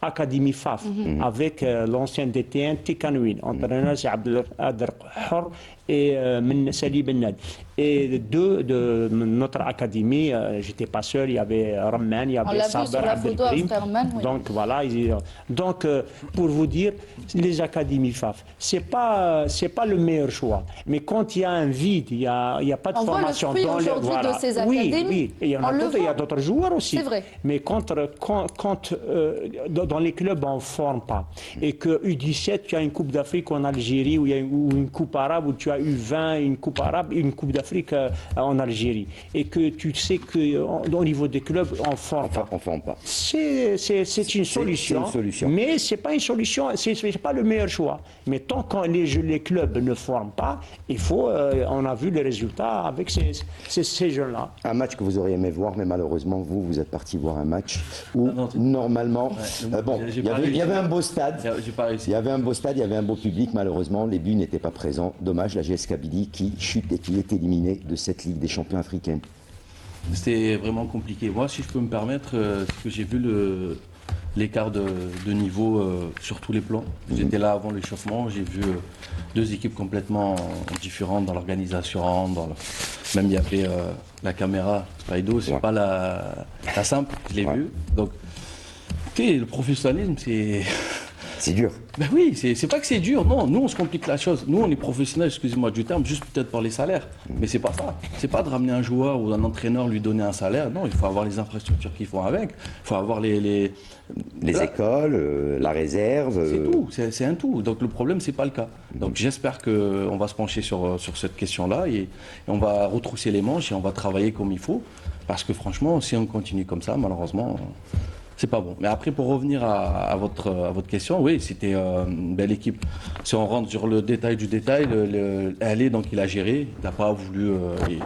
Académie FAF, avec l'ancien DTN Tikanouine. Entraîneur, c'est Abdelkader Hor et Sali Bennad. Et 2 de notre académie, j'étais pas seul, il y avait Ramman, il y On avait l'a vu Saber sur la photo, Abdelkrim. Amsterman, oui. Donc voilà, donc pour vous dire, les académies FAF, c'est pas le meilleur choix. Mais quand il y a un vide, il y a pas de On voit le formation fruit dans aujourd'hui de ces Oui, académies. oui, et il y en On a le d'autres, il y a voit. d'autres joueurs aussi. C'est vrai. Mais quand dans les clubs on ne forme pas et que U17, tu as une Coupe d'Afrique en Algérie ou une Coupe arabe où tu as U20, une Coupe arabe et une Coupe d'Afrique en Algérie et que tu sais qu'au niveau des clubs on ne forme pas. On ne forme pas. C'est une solution, une solution. mais c'est pas une solution, c'est pas le meilleur choix. Mais tant que les clubs ne forment pas, il faut, on a vu les résultats avec ces jeunes-là. Un match que vous auriez aimé voir, mais malheureusement, vous êtes parti voir un match où, non, normalement, bon, j'ai il pas y réussi. avait un beau stade. J'ai pas réussi. Il y avait un beau stade, il y avait un beau public. Malheureusement, les buts n'étaient pas présents. Dommage, la GS Kabylie qui chute et qui est éliminée de cette Ligue des champions africaine. C'était vraiment compliqué. Moi, si je peux me permettre, c'est que j'ai vu l'écart de niveau sur tous les plans. J'étais là avant l'échauffement, j'ai vu 2 équipes complètement différentes dans l'organisation, même il y avait la caméra Spaido, c'est Ouais. pas la simple, je l'ai Ouais. vu. Donc, tu sais, le professionnalisme, c'est... C'est dur. Ben oui, c'est pas que c'est dur, non. Nous, on se complique la chose. Nous, on est professionnels, excusez-moi du terme, juste peut-être pour les salaires. Mais c'est pas ça. C'est pas de ramener un joueur ou un entraîneur, lui donner un salaire. Non, il faut avoir les infrastructures qui vont avec. Il faut avoir les Là, écoles, la réserve. c'est tout, c'est un tout. Donc le problème, c'est pas le cas. Donc j'espère qu'on va se pencher sur cette question-là et on va retrousser les manches et on va travailler comme il faut. Parce que franchement, si on continue comme ça, malheureusement... c'est pas bon. Mais après, pour revenir à votre question, oui, c'était une belle équipe. Si on rentre sur le détail du détail, l'aller, donc il a géré, il n'a pas voulu,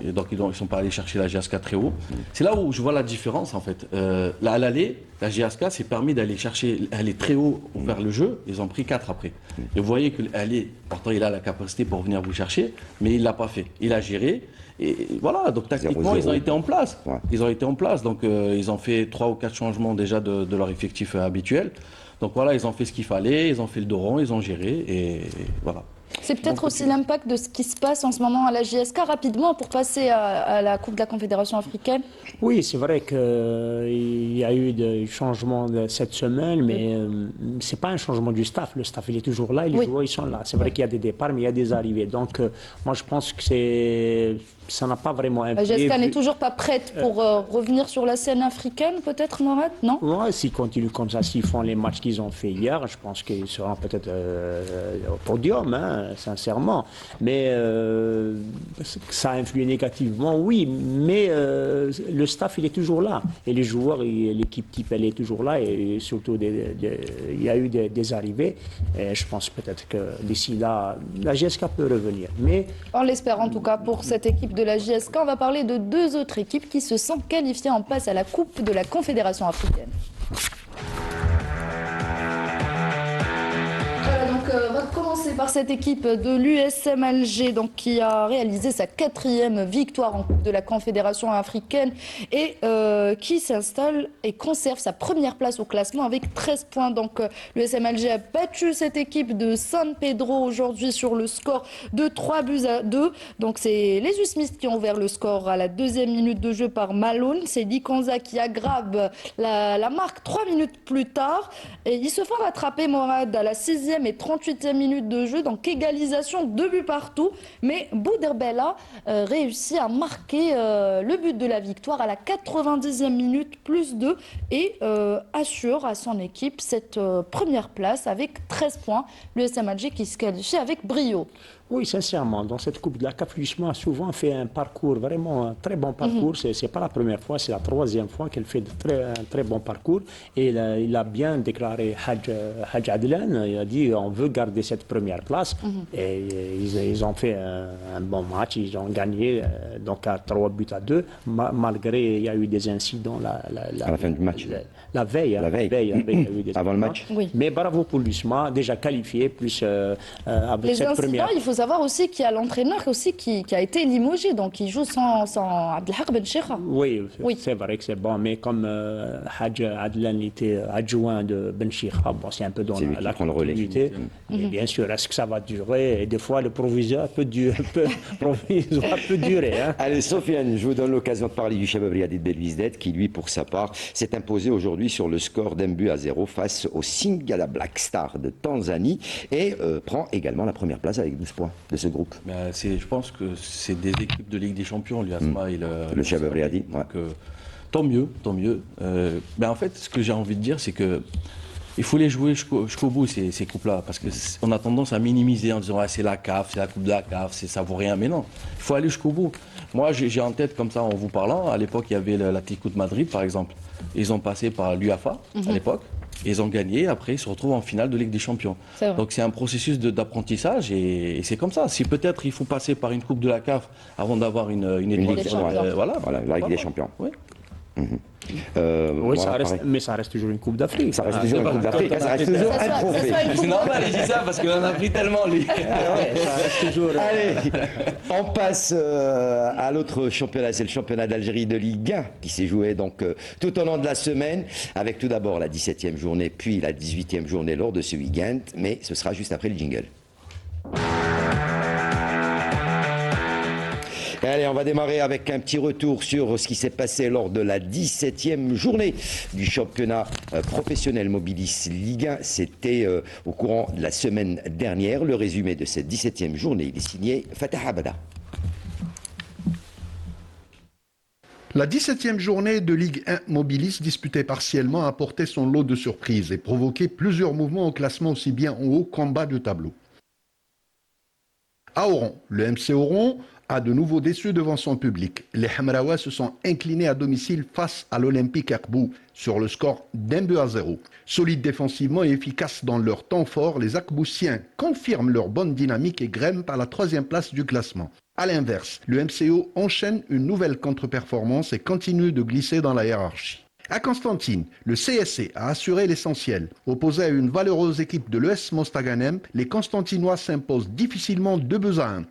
et donc ils sont pas allés chercher la GSK très haut. C'est là où je vois la différence en fait. Là, à l'aller, la GSK s'est permis d'aller chercher, aller très haut vers le jeu, ils ont pris 4 après. Et vous voyez que l'aller, pourtant il a la capacité pour venir vous chercher, mais il l'a pas fait. Il a géré. Et voilà, donc tactiquement, 0-0. ils ont été en place. Ouais. Ils ont été en place, donc ils ont fait 3 ou 4 changements déjà de leur effectif habituel. Donc voilà, ils ont fait ce qu'il fallait, ils ont fait le dos rond, ils ont géré, et voilà. C'est peut-être aussi l'impact de ce qui se passe en ce moment à la JSK, rapidement, pour passer à la Coupe de la Confédération africaine. Oui, c'est vrai qu'il y a eu des changements cette semaine, mais ce n'est pas un changement du staff. Le staff, il est toujours là et les Oui. joueurs, ils sont là. C'est vrai qu'il y a des départs, mais il y a des arrivées. Donc, moi, je pense que ça n'a pas vraiment La influé. GSK n'est toujours pas prête pour revenir sur la scène africaine, peut-être, Morad? Non? Ouais, s'ils continuent comme ça, s'ils font les matchs qu'ils ont fait hier, je pense qu'ils seront peut-être au podium, hein, sincèrement. Mais ça a influé négativement, oui, mais le staff, il est toujours là. Et les joueurs, l'équipe type, elle est toujours là. Et surtout, il y a eu des arrivées. Et je pense peut-être que d'ici là, la GSK peut revenir. Mais On l'espère en tout cas pour cette équipe de la JSK. On va parler de deux autres équipes qui se sont qualifiées en passe à la Coupe de la Confédération africaine. On va commencer par cette équipe de l'USM Alger qui a réalisé sa 4e victoire en Coupe de la Confédération africaine et qui s'installe et conserve sa première place au classement avec 13 points. Donc l'USM Alger a battu cette équipe de San Pedro aujourd'hui sur le score de 3-2. Donc c'est les Usmistes qui ont ouvert le score à la 2e minute de jeu par Malone. C'est Dikanza qui aggrave la marque 3 minutes plus tard. Et ils se font rattraper, Morad, à la 6e et 38e minute de jeu, donc égalisation, 2 buts partout. Mais Bouderbella réussit à marquer le but de la victoire à la 90e minute plus 2 et assure à son équipe cette première place avec 13 points. L'USM Alger qui se qualifie avec brio. oui, sincèrement, dans cette Coupe de la CAF, l'USMA a souvent fait un parcours, vraiment un très bon parcours. Ce n'est pas la première fois, c'est la 3e fois qu'elle fait un très bon parcours. Et il a bien déclaré Hadj Adlan, il a dit on veut garder cette première place. Et ils ont fait un bon match, ils ont gagné donc à 3-2, malgré il y a eu des incidents à la fin du match. La veille, il y a eu des avant le match. Oui. Mais bravo pour l'USMA, déjà qualifié, plus avec Les cette incidents, première. il faut savoir aussi qu'il y a l'entraîneur aussi qui a été limogé, donc il joue sans Abdelhak Ben Cheikha. Oui, Oui. c'est vrai que c'est bon, mais comme Hadj Adlan était adjoint de Ben Cheikha, bon, c'est un peu dans C'est lui qui la prend le relais. continuité. Et bien sûr, est-ce que ça va durer? Et des fois, le proviseur peut durer. Hein. Allez, Sofiane, je vous donne l'occasion de parler du Shabab Riadi de Belvisdet qui, lui, pour sa part, s'est imposé aujourd'hui sur le score d'1-0 face au Singida Black Star de Tanzanie et prend également la première place avec 12 points de ce groupe. Je pense que c'est des équipes de Ligue des Champions, l'USMA et le Shabab Riadi. Ouais. Donc, tant mieux, tant mieux. En fait, ce que j'ai envie de dire, c'est que il faut les jouer jusqu'au bout, ces coupes-là, parce qu'on a tendance à minimiser en disant ah, c'est la CAF, c'est la Coupe de la CAF, ça vaut rien. Mais non, il faut aller jusqu'au bout. Moi, j'ai en tête, comme ça, en vous parlant, à l'époque, il y avait l'Atlético de Madrid, par exemple. Ils ont passé par l'UAFA, à l'époque. Ils ont gagné, après ils se retrouvent en finale de Ligue des Champions. Donc c'est un processus d'apprentissage et c'est comme ça. Si peut-être il faut passer par une Coupe de la CAF avant d'avoir une Ligue des Champions. voilà, la Ligue des Champions. Oui. Oui, mais ça reste toujours une Coupe d'Afrique. Ça reste toujours une Coupe d'Afrique, ça reste toujours un trophée. C'est normal, il dit ça parce qu'il en a pris tellement, lui. Ça reste toujours. Allez, on passe à l'autre championnat, c'est le championnat d'Algérie de Ligue 1 qui s'est joué donc tout au long de la semaine, avec tout d'abord la 17e journée, puis la 18e journée lors de ce week-end, mais ce sera juste après le jingle. Et allez, on va démarrer avec un petit retour sur ce qui s'est passé lors de la 17e journée du championnat professionnel Mobilis Ligue 1. C'était au courant de la semaine dernière. Le résumé de cette 17e journée, il est signé Fatah Abada. La 17e journée de Ligue 1 Mobilis, disputée partiellement, a apporté son lot de surprises et provoqué plusieurs mouvements au classement aussi bien en haut qu'en bas du tableau. À Oran, le MC Oran a de nouveau déçu devant son public. Les Hamraois se sont inclinés à domicile face à l'Olympique Akbou sur le score d'1-0. Solides défensivement et efficaces dans leur temps fort, les Akboussiens confirment leur bonne dynamique et grimpent à la 3e place du classement. A l'inverse, le MCO enchaîne une nouvelle contre-performance et continue de glisser dans la hiérarchie. À Constantine, le CSC a assuré l'essentiel. Opposé à une valeureuse équipe de l'ES Mostaganem, les Constantinois s'imposent difficilement 2-1.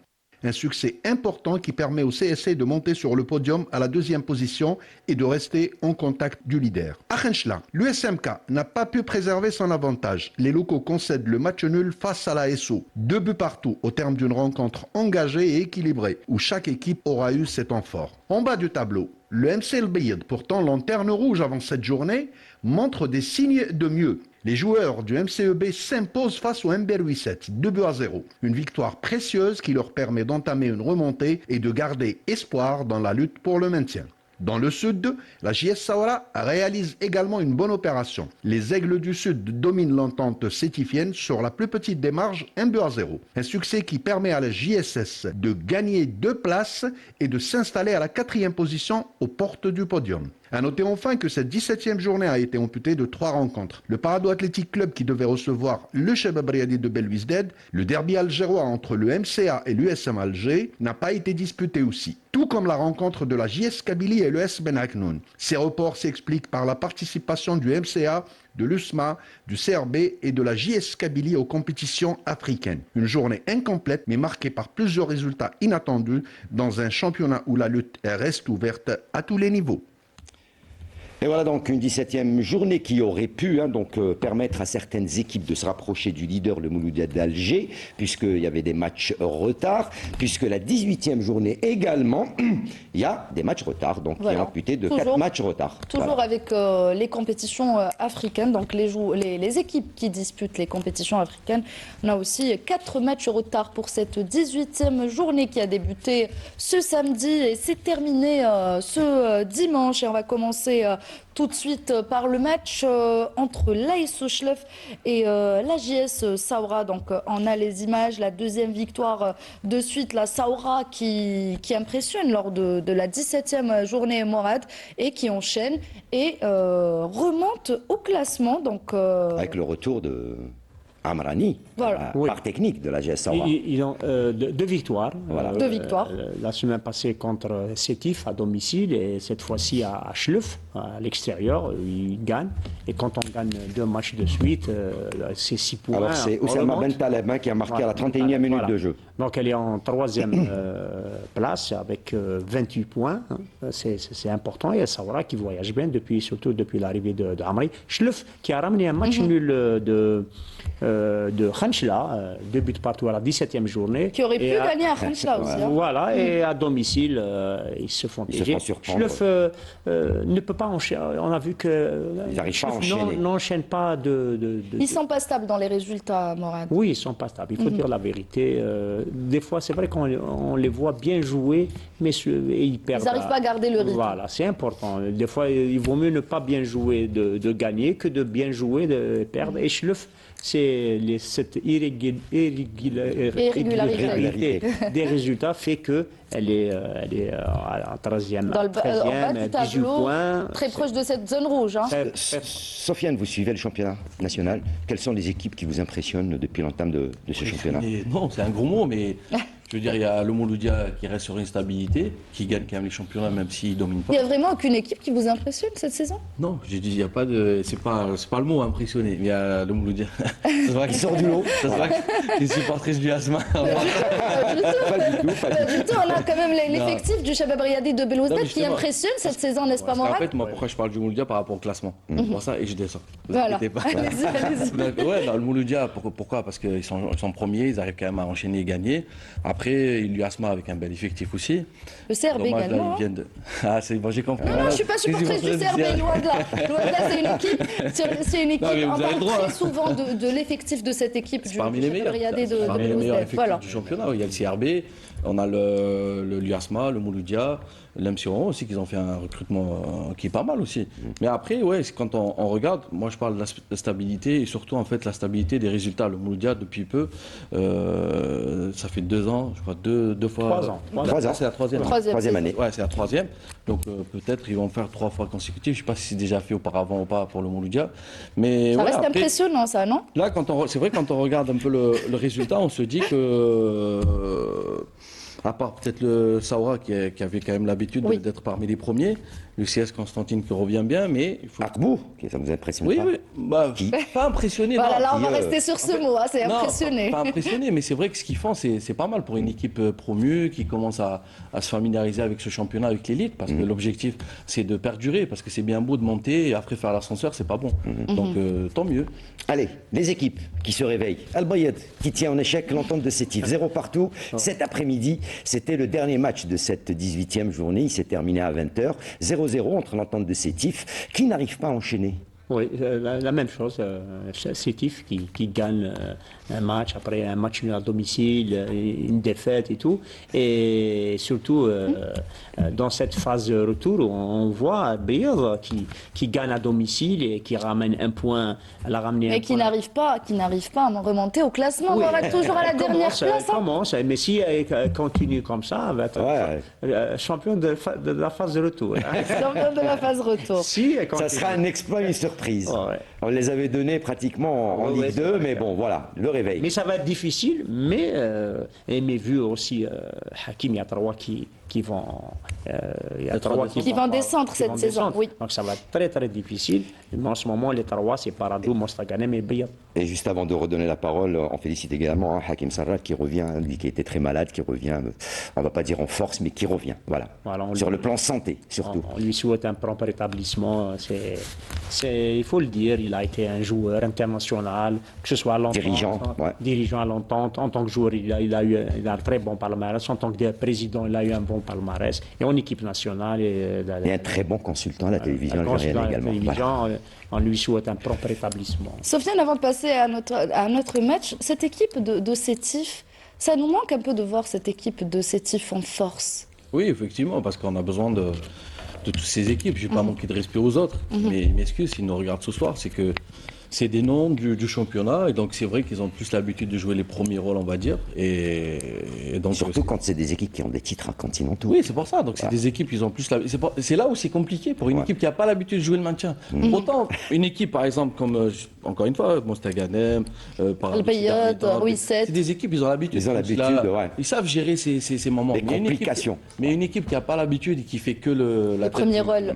Un succès important qui permet au CSC de monter sur le podium à la 2e position et de rester en contact du leader. À Khenchla, l'USMK n'a pas pu préserver son avantage. Les locaux concèdent le match nul face à la SO. 2 buts partout au terme d'une rencontre engagée et équilibrée où chaque équipe aura eu ses temps forts. En bas du tableau, le MC El Bayed, pourtant lanterne rouge avant cette journée, montre des signes de mieux. Les joueurs du MCEB s'imposent face au MBR87, 2-0. Une victoire précieuse qui leur permet d'entamer une remontée et de garder espoir dans la lutte pour le maintien. Dans le sud, la JS Saoura réalise également une bonne opération. Les Aigles du Sud dominent l'entente sétifienne sur la plus petite des marges, 1-0. Un succès qui permet à la JSS de gagner 2 places et de s'installer à la 4e position aux portes du podium. À noter enfin que cette 17e journée a été amputée de 3 rencontres. Le Parado Athletic Club qui devait recevoir le Chebab Riadi de Belouizdad, le derby algérois entre le MCA et l'USM Alger n'a pas été disputé aussi. Tout comme la rencontre de la JS Kabylie et le S Ben Aknoun. Ces reports s'expliquent par la participation du MCA, de l'USMA, du CRB et de la JS Kabylie aux compétitions africaines. Une journée incomplète mais marquée par plusieurs résultats inattendus dans un championnat où la lutte reste ouverte à tous les niveaux. Et voilà donc une 17e journée qui aurait pu permettre à certaines équipes de se rapprocher du leader, le Mouloudia d'Alger, puisqu'il y avait des matchs retard, puisque la 18e journée également, il y a des matchs retard, donc voilà. qui est amputé de Toujours, 4 matchs retard. Toujours voilà. avec les compétitions africaines, donc les équipes qui disputent les compétitions africaines. On a aussi 4 matchs retard pour cette 18e journée qui a débuté ce samedi et s'est terminée ce dimanche. Et on va commencer tout de suite par le match entre l'AS Ochlef et la JS Saoura. Donc on a les images, la deuxième victoire de suite, la Saoura qui impressionne lors de la 17e journée Morad et qui enchaîne et remonte au classement. Donc, Avec le retour de Amrani, Voilà. par technique de la JS Saoura. Ils ont 2 victoires. Voilà. 2 victoires. La semaine passée contre Sétif à domicile et cette fois-ci à Chlef, à l'extérieur. Ils gagnent. Et quand on gagne 2 matchs de suite, c'est 6 points. Alors c'est Oussama Ben Taleb qui a marqué à la 31e minute Voilà. de jeu. Donc elle est en 3e place avec 28 points. C'est important. Et Saoura qui voyage bien, surtout depuis l'arrivée de Amri. Chlef qui a ramené un match nul de Khanchla, 2 buts partout à la 17e journée. Qui aurait pu gagner à Khanchla aussi. Hein. Voilà, et à domicile, ils se font piéger. surprendre. Chlef ne peut pas enchaîner. On a vu que Ils n'arrivent pas à Chlef enchaîner. n'enchaîne pas Ils sont pas stables dans les résultats, Morad. Oui, ils sont pas stables. Il faut dire la vérité. Des fois, c'est vrai qu'on les voit bien jouer, mais ils perdent. Ils n'arrivent pas à garder le rythme. Voilà, c'est important. Des fois, il vaut mieux ne pas bien jouer de gagner que de bien jouer de perdre. Et Chlef, c'est cette irrégularité des résultats fait que elle est à 13e, Dans le bas, en bas du 18 tableau, points. très proche de cette zone rouge. Hein. Sofiane, vous suivez le championnat national. Quelles sont les équipes qui vous impressionnent depuis l'entame de ce championnat? Non, c'est un gros mot, mais je veux dire, il y a le Mouloudia qui reste sur une stabilité, qui gagne quand même les championnats, même s'il ne domine pas. Il n'y a vraiment aucune équipe qui vous impressionne cette saison? Non, j'ai dit, il n'y a pas de. C'est pas le mot impressionné, mais il y a le Mouloudia. C'est vrai qu'il sort du lot. C'est vrai qu'il est supportrice du Asma. Pas du tout. On a quand même l'effectif du Chebab Riadi de Belouizdad qui impressionne cette saison, n'est-ce pas, En Morad? fait, moi, pourquoi je parle du Mouloudia par rapport au classement? C'est pour ça, et je descends. Vous Voilà. inquiétez pas. Allez-y. Donc, ouais, dans le Mouloudia, pourquoi? Parce qu'ils sont premiers, ils arrivent quand même à enchaîner et gagner. Après, il y a Asma avec un bel effectif aussi. Le CRB Dommage, là, également. ils viennent de... Ah, c'est bon, j'ai compris. Non, je ne suis pas supportrice du CRB, loin de là. Loin de là, c'est une équipe, Non, mais vous on avez parle le droit, très hein. souvent de l'effectif de cette équipe du Parmi les Chebab meilleurs. Riadi de Parmi les meilleurs Belouizdad. effectifs Voilà. du championnat. Il y a le CRB, on a le Liasma, le Mouloudia, l'MCO aussi, qui ont fait un recrutement qui est pas mal aussi. Mais après, ouais, quand on regarde, moi je parle de la stabilité et surtout en fait la stabilité des résultats. Le Mouloudia, depuis peu, ça fait 2 ans, je crois, deux fois. 3 ans. 3 ans. C'est la troisième. Troisième année. Ouais, c'est la troisième. Donc peut-être ils vont faire 3 fois consécutives. Je ne sais pas si c'est déjà fait auparavant ou pas pour le Mouloudia. Mais Ça ouais, reste après, impressionnant, ça, non? là, c'est vrai, quand on regarde un peu le résultat, on se dit que, à part peut-être le Saoura qui avait quand même l'habitude Oui. d'être parmi les premiers, le CS Constantine qui revient bien, mais il faut. Akbou, ça vous impressionne Oui, pas? oui. Bah, pas impressionné. Voilà, non. là, on va Qui, rester sur ce mot, hein, c'est Non, impressionné. Pas impressionné, mais c'est vrai que ce qu'ils font, c'est pas mal pour une équipe promue qui commence à se familiariser avec ce championnat, avec l'élite, parce que l'objectif, c'est de perdurer, parce que c'est bien beau de monter et après faire l'ascenseur, c'est pas bon. Donc, tant mieux. Allez, les équipes qui se réveillent. Al-Bayed qui tient en échec l'entente de Sétif. 0 partout. Cet après-midi, c'était le dernier match de cette 18e journée. Il s'est terminé à 20h. 0-0 entre l'entente de Sétif qui n'arrive pas à enchaîner. Oui, la même chose. Sétif qui gagne un match, après un match nul à domicile, une défaite et tout. Et surtout, dans cette phase de retour, on voit Brive qui gagne à domicile et qui ramène un point. Elle a ramené Mais un qui point. n'arrive pas à remonter au classement. Oui, On va toujours à la dernière place. Elle commence, mais si elle continue comme ça, elle va être champion de la phase de retour. Champion de la phase retour. Si elle Ça continue. sera un exploit, une surprise. Ouais. On les avait donnés pratiquement en Ouais, Ligue c'est 2, vrai. mais bon, voilà, le réveil. Mais ça va être difficile, mais vu aussi Hakim, il y a trois qui vont, il y a trois Qui vont descendre cette saison, oui. Donc ça va être très très difficile. Mais en ce moment, les trois, c'est Paradou, Mostaganem et Briab. Et juste avant de redonner la parole, on félicite également Hakim Sarrat qui revient, lui qui était très malade, qui revient, on va pas dire en force, mais qui revient, voilà. Sur le plan santé, surtout. On lui souhaite un prompt rétablissement. Il faut le dire, il a été un joueur international, que ce soit à l'entente, dirigeant à l'entente. En tant que joueur, il a eu un très bon palmarès. En tant que président, il a eu un bon palmarès. Et en équipe nationale. Et un très bon consultant à la télévision algérienne également. Voilà. On lui souhaite un prompt rétablissement. Sofiane, avant de passer à notre match, cette équipe de Sétif, ça nous manque un peu de voir cette équipe de Sétif en force. Oui, effectivement, parce qu'on a besoin de toutes ces équipes. Je ne vais pas manquer de respect aux autres. Mais m'excuse, s'ils nous regardent ce soir, c'est que c'est des noms du championnat. Et donc, c'est vrai qu'ils ont plus l'habitude de jouer les premiers rôles, on va dire. Et donc, surtout quand c'est des équipes qui ont des titres continentaux. Oui, c'est pour ça. Donc, c'est des équipes qui ont plus c'est là où c'est compliqué pour une équipe qui n'a pas l'habitude de jouer le maintien. Autant une équipe, par exemple, comme, encore une fois, Mostaganem, Al-Bayad, Rouisset. c'est des équipes, ils ont l'habitude. Ils savent gérer ces moments. Les complications. Mais une équipe qui n'a pas l'habitude et qui fait que la tête premier rôle.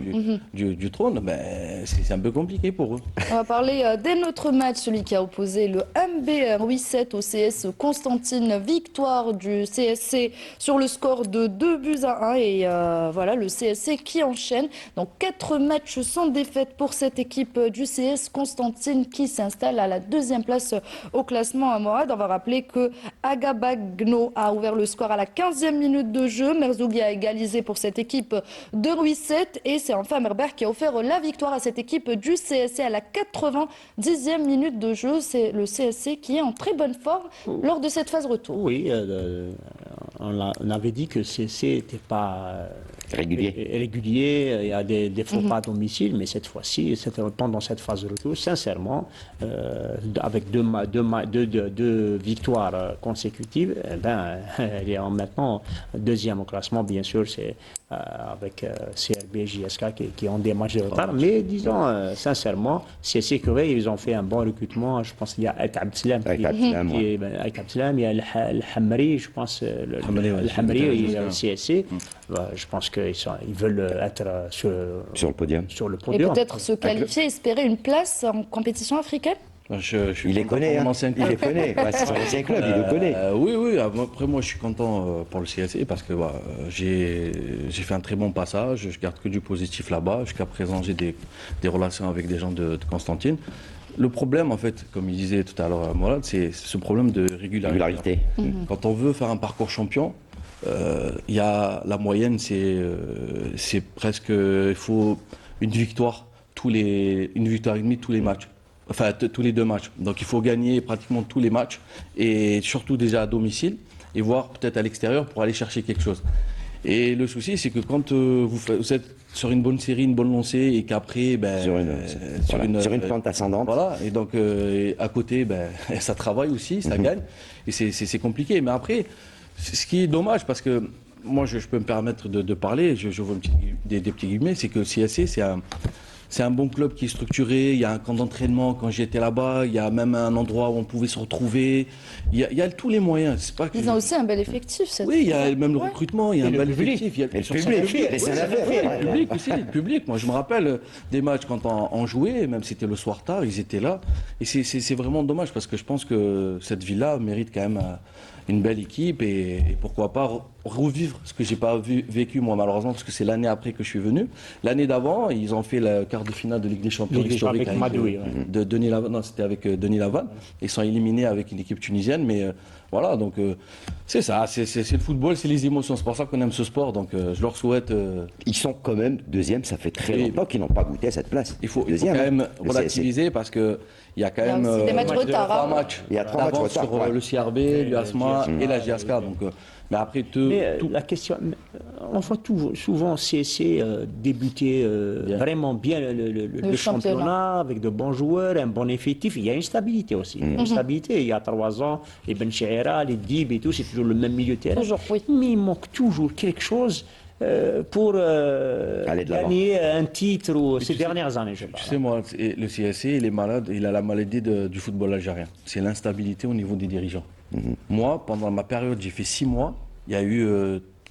du trône, ben, c'est un peu compliqué pour eux. On va parler dès notre match, celui qui a opposé le MB Rouisset au CS Constantine. Victoire du CSC sur le score de 2-1. Et voilà, le CSC qui enchaîne. Donc 4 matchs sans défaite pour cette équipe du CS Constantine qui s'installe à la 2e place au classement à Mourad. On va rappeler que Agabagno a ouvert le score à la 15e minute de jeu. Merzougui a égalisé pour cette équipe de Rouisset. Et c'est enfin Merber qui a offert la victoire à cette équipe du CSC à la 90e minute de jeu. C'est le CSC qui est en très bonne forme lors de cette phase retour. Oui, on avait dit que le CSC n'était pas régulier. Il y a des faux pas à domicile, mais cette fois-ci, pendant cette phase de retour, sincèrement, avec deux victoires consécutives, il est maintenant 2e au classement, bien sûr, c'est avec CRB et JSK qui ont des matchs de retard. Mais disons, sincèrement, c'est sécurisé. Ils ont fait un bon recrutement. Je pense qu'il y a Aït Abdeslam, il y a El Hamri, je pense, le Hamri et le CSC. Je pense qu'ils veulent être sur le podium. Et peut-être se qualifier, espérer une place en compétition africaine. Il les connaît, il les connaît. C'est son ancien club, il le connaît. Oui. Après, moi, je suis content pour le CSC parce que j'ai fait un très bon passage. Je garde que du positif là-bas. Jusqu'à présent, j'ai des relations avec des gens de Constantine. Le problème, en fait, comme il disait tout à l'heure, Mourad, c'est ce problème de régularité. Quand on veut faire un parcours champion, il y a la moyenne, c'est presque, il faut une victoire et demie tous les matchs. Enfin, tous les 2 matchs. Donc, il faut gagner pratiquement tous les matchs, et surtout déjà à domicile, et voir peut-être à l'extérieur pour aller chercher quelque chose. Et le souci, c'est que quand vous êtes sur une bonne série, une bonne lancée, et qu'après, sur une pente ascendante. Voilà, et donc à côté, ça travaille aussi, ça gagne, et c'est compliqué. Mais après, ce qui est dommage, parce que moi, je peux me permettre de parler, je vois des petits guillemets, c'est que le CSC, c'est un bon club qui est structuré, il y a un camp d'entraînement quand j'étais là-bas, il y a même un endroit où on pouvait se retrouver, il y a tous les moyens. C'est pas que Ils ont aussi un bel effectif. Oui, il y a même le recrutement, il y a un bel effectif. Il y a le public. Moi, je me rappelle des matchs quand on jouait, même si c'était le soir tard, ils étaient là. Et c'est vraiment dommage parce que je pense que cette ville-là mérite quand même une belle équipe et pourquoi pas revivre ce que j'ai pas vécu moi malheureusement parce que c'est l'année après que je suis venu. L'année d'avant, ils ont fait quart de finale de Ligue des Champions Ligue des Champions historique avec Madoui, ouais. de Denis Lavanne. Non, c'était avec Denis Lavanne. Ils sont éliminés avec une équipe tunisienne, mais voilà, donc c'est ça, c'est le football, c'est les émotions. C'est pour ça qu'on aime ce sport, donc je leur souhaite. Ils sont quand même deuxième, ça fait très Oui. longtemps qu'ils n'ont pas goûté à cette place. Il faut quand Deuxième, même hein. Le CSC. relativiser parce que il y a quand Il y a même aussi des matchs retard, trois hein. matchs Il y a 3 matchs d'avance retard, sur ouais. le CRB, l'UASMA et la JSK. Donc, mais après Mais tout. la question, on voit souvent CSC débuter vraiment bien le championnat avec de bons joueurs, un bon effectif. Il y a une stabilité aussi. Il y a une stabilité. Il y a 3 ans, les Ben Cheira, les Dib et tout, c'est toujours le même milieu de terrain. Toujours, oui. Mais il manque toujours quelque chose pour Aller de l'avant. gagner un titre ces sais- dernières années, je Tu parle. sais, moi, le CSC, il est malade, il a la maladie du football algérien. C'est l'instabilité au niveau des dirigeants. Moi, pendant ma période, j'ai fait 6 mois, il y a eu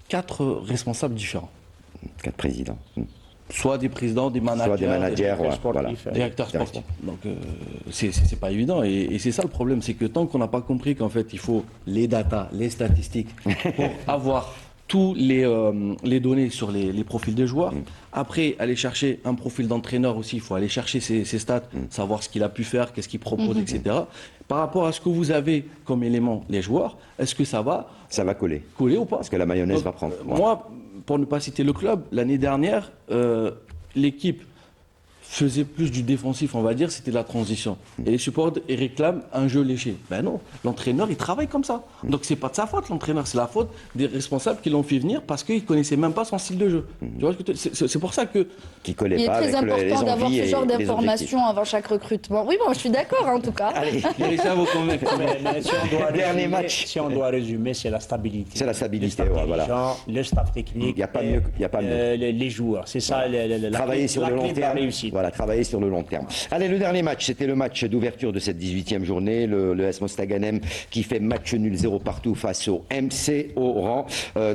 4 responsables différents. 4 présidents. Soit des présidents, des managers, Soit des managers, ouais, voilà. directeur sportif. Donc c'est pas évident et c'est ça le problème, c'est que tant qu'on n'a pas compris qu'en fait il faut les datas, les statistiques pour avoir tous les données sur les profils des joueurs. Après, aller chercher un profil d'entraîneur aussi, il faut aller chercher ses stats, savoir ce qu'il a pu faire, qu'est-ce qu'il propose, etc. Par rapport à ce que vous avez comme élément, les joueurs, est-ce que ça va Ça va coller. coller ou pas? Parce que la mayonnaise Donc, va prendre. Moi, pour ne pas citer le club, l'année dernière, l'équipe faisait plus du défensif, on va dire, c'était la transition. Et les supporters, ils réclament un jeu léché. Ben non, l'entraîneur, il travaille comme ça. Donc c'est pas de sa faute, l'entraîneur, c'est la faute des responsables qui l'ont fait venir parce qu'ils connaissaient même pas son style de jeu. Tu vois ce que c'est pour ça que Qui collait Il est pas très avec les important d'avoir envies ce et genre les objectifs. d'informations avant chaque recrutement. Oui, bon, je suis d'accord en tout cas. j'ai réussi à vous convaincre. Mais si on doit Dernier résumer- match. Si on doit résumer, c'est la stabilité. C'est la stabilité, Le staff ouais, voilà. dirigeant, le staff technique. Il y a pas et, mieux, il y a pas mieux. les joueurs. C'est ça la Travailler clé- sur la le clé long de la terme. réussite. Voilà, travailler sur le long terme. Allez, le dernier match, c'était le match d'ouverture de cette 18e journée. Le S Mostaganem qui fait match nul 0 partout face au MC Oran.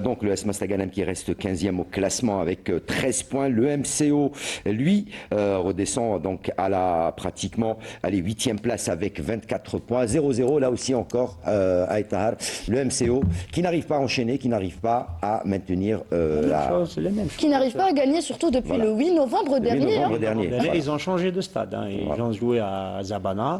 Donc le S Mostaganem qui reste 15e au classement avec 13 points. Le MCO, lui, redescend donc à la pratiquement à les 8e place avec 24 points. 0-0 là aussi encore à Etahar. Le MCO qui n'arrive pas à enchaîner, qui n'arrive pas à maintenir Les mêmes choses. Qui n'arrive pas à gagner, surtout depuis Voilà. le 8 novembre le 8 dernier. novembre hein. dernier. Là, Voilà. ils ont changé de stade. Ils Voilà. ont joué à Zabana.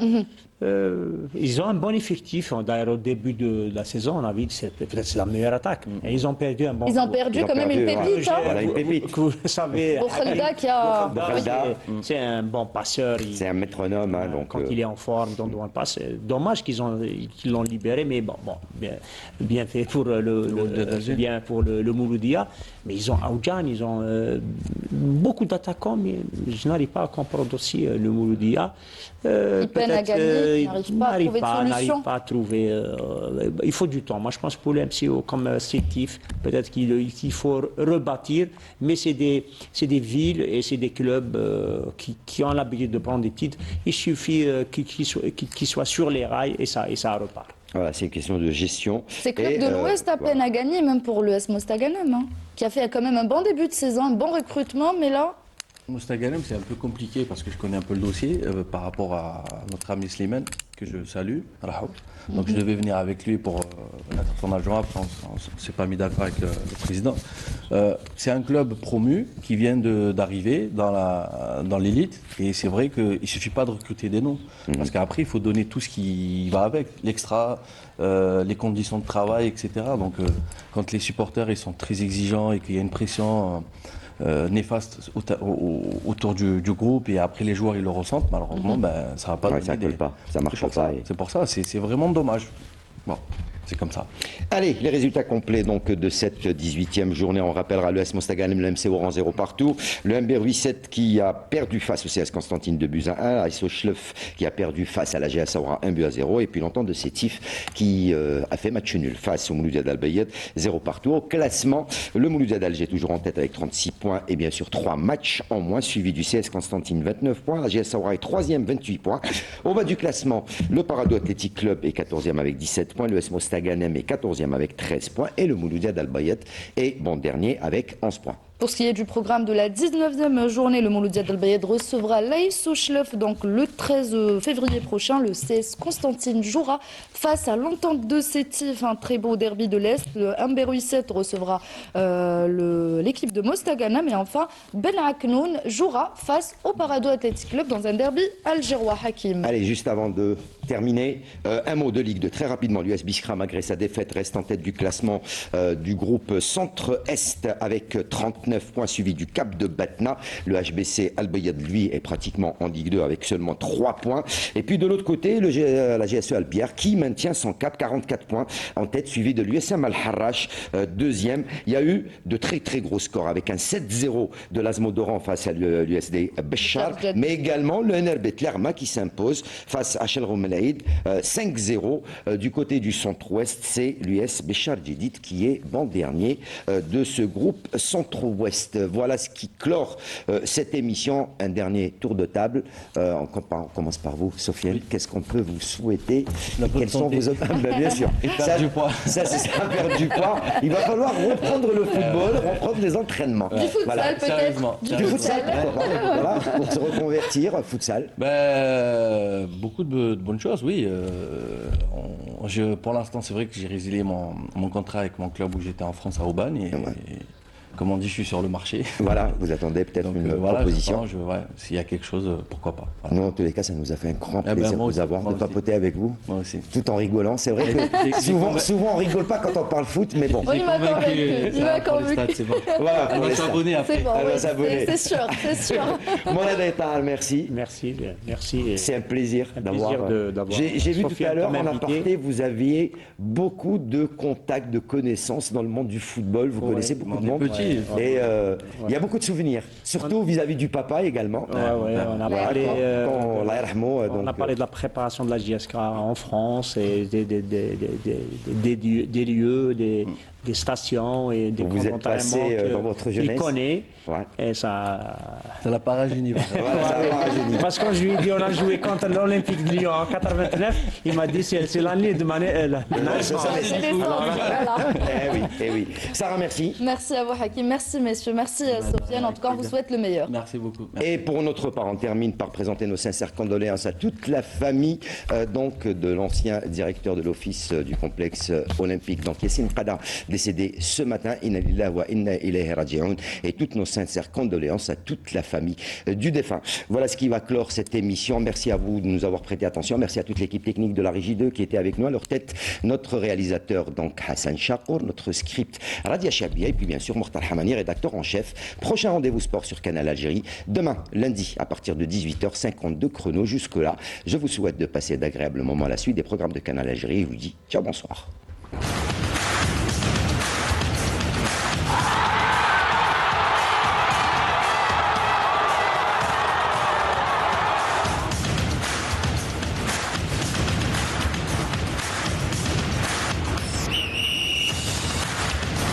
Ils ont un bon effectif. D'ailleurs, au début de la saison, on a vu que c'est peut-être la meilleure attaque. Et ils ont perdu un bon Ils ont joueur. perdu Ils ont quand même une perdu, pépite. hein. Voilà, une pépite. Que vous savez. Bokhalda qui a... Bokhalda. C'est un bon passeur. C'est un métronome, hein, donc Quand il est en forme, dans le passe. C'est dommage qu'ils l'ont libéré, mais bon, bien fait pour bien pour le Mouloudia. Mais ils ont Aoudjan, ils ont beaucoup d'attaquants, mais je n'arrive pas à comprendre aussi le Mouloudia. Il peine à gagner, il n'arrive pas à trouver de solution. N'arrive pas à trouver. Il faut du temps. Moi, je pense pour le MCO, comme sectif, peut-être qu'il faut rebâtir, mais c'est des villes et c'est des clubs qui ont l'habitude de prendre des titres. Il suffit qu'ils soient sur les rails et ça repart. voilà, c'est une question de gestion. Ces clubs Et, de l'Ouest à peine voilà. à gagner, même pour le S Mostaganem, hein, qui a fait quand même un bon début de saison, un bon recrutement, mais là, Mostaganem, c'est un peu compliqué parce que je connais un peu le dossier par rapport à notre ami Slimane, que je salue. Rahout. Donc je devais venir avec lui pour être son adjoint, après on ne s'est pas mis d'accord avec le président. C'est un club promu qui vient d'arriver dans l'élite et c'est vrai qu'il ne suffit pas de recruter des noms. Parce qu'après, il faut donner tout ce qui va avec, l'extra, les conditions de travail, etc. Donc quand les supporters ils sont très exigeants et qu'il y a une pression... néfaste autour du groupe et après les joueurs ils le ressentent, malheureusement ça va pas Ouais, donner ça colle pas, ça marche c'est pour pas, ça, et- c'est pour ça, c'est vraiment dommage. Bon, c'est comme ça. Allez, les résultats complets donc de cette 18e journée. On rappellera le S Mostaganem, le MC Oran 0 partout. Le MB 87 qui a perdu face au CS Constantine de buts à 1. ASO Schleuf qui a perdu face à la GS Aura 1 but à 0. Et puis l'entente de Sétif qui a fait match nul face au Mouloudia d'Al-Bayed 0 partout. Au classement, le Mouloudia d'Alger toujours en tête avec 36 points et bien sûr 3 matchs en moins, suivi du CS Constantine 29 points. La GS Aura est 3e 28 points. Au bas du classement, le Parado Athletic Club est 14e avec 17 points. Le S Mostaganem est 14e avec 13 points et le Mouloudia d'Al-Bayed est bon dernier avec 11 points. Pour ce qui est du programme de la 19e journée, le Mouloudia Del Bayed recevra l'Aïs Souchlef donc le 13 février prochain. Le CS Constantine jouera face à l'Entente de Sétif, un très beau derby de l'Est. Le Amberoui 7 recevra l'équipe de Mostagana. Mais enfin, Ben Aknoun jouera face au Parado Athletic Club dans un derby algérois. Hakim. Allez, juste avant de terminer, un mot de Ligue 2 très rapidement. L'US Biskra, malgré sa défaite, reste en tête du classement du groupe Centre-Est avec 39 points, suivi du Cap de Batna. Le HBC Al-Bayad, lui, est pratiquement en Ligue 2 avec seulement 3 points. Et puis de l'autre côté, la GSE Albière qui maintient son cap, 44 points en tête, suivi de l'USM Al-Harrach, deuxième. Il y a eu de très très gros scores avec un 7-0 de l'Azmodoran face à l'USD Béchar, mais également le NRB Tlerma qui s'impose face à Shell Romelaïd 5-0. Du côté du centre-ouest, c'est l'US Béchar Djidid qui est bon dernier de ce groupe centre-ouest. Voilà ce qui clore cette émission. Un dernier tour de table. On commence par vous, Sofiane. Oui. Qu'est-ce qu'on peut vous souhaiter? Quels sont vos autres... Bien sûr. Perdre du poids. Ça, c'est ça, perdre du poids. Il va falloir reprendre le football, reprendre les entraînements. Du futsal, voilà. peut-être. Du futsal, voilà, pour se reconvertir, futsal. Beaucoup de bonnes choses, oui. Pour l'instant, c'est vrai que j'ai résilié mon contrat avec mon club où j'étais en France, à Aubagne. Et comme on dit, je suis sur le marché. Voilà, vous attendez peut-être une proposition. S'il y a quelque chose, pourquoi pas. Voilà. Nous, en tous les cas, ça nous a fait un grand plaisir de vous avoir, de papoter avec vous. Moi aussi. Tout en rigolant. C'est vrai que souvent, on rigole pas quand on parle foot, mais bon. Il m'a convaincu. C'est bon. Voilà, on va s'abonner après. C'est bon, c'est sûr, c'est sûr. Mourad Aitar, merci. Merci. C'est un plaisir d'avoir. J'ai vu tout à l'heure en aparté, vous aviez beaucoup de contacts, de connaissances dans le monde du football. Vous connaissez beaucoup de monde. Et il y a beaucoup de souvenirs, surtout vis-à-vis du papa également. On a parlé de la préparation de la JSK en France et des lieux, des stations et des vous êtes passé dans votre jeunesse. Il connaît et ça. C'est la Paragénie. Parce que quand je lui ai dit on a joué contre l'Olympique de Lyon en 89, il m'a dit c'est l'année de Eh oui. Sarah, merci. Merci à vous, Hakim. Merci, messieurs. Merci, Sofiane. En tout cas, on vous souhaite le meilleur. Merci beaucoup. Merci. Et pour notre part, on termine par présenter nos sincères condoléances à toute la famille donc de l'ancien directeur de l'office du complexe olympique, donc Yassine Qada, décédé ce matin. Inna lillahi wa inna ilayhi raji'un. Et toutes nos sincères condoléances à toute la famille du défunt. Voilà ce qui va clore cette émission. Merci à vous de nous avoir prêté attention. Merci à toute l'équipe technique de la Régie 2 qui était avec nous. À leur tête, notre réalisateur, donc Hassan Chakour, notre script Radia Chabia, et puis bien sûr Mortal Hamani, rédacteur en chef. Prochain rendez-vous sport sur Canal Algérie, demain, lundi, à partir de 18h52 chrono. Jusque-là, je vous souhaite de passer d'agréables moments à la suite des programmes de Canal Algérie. Je vous dis ciao, bonsoir.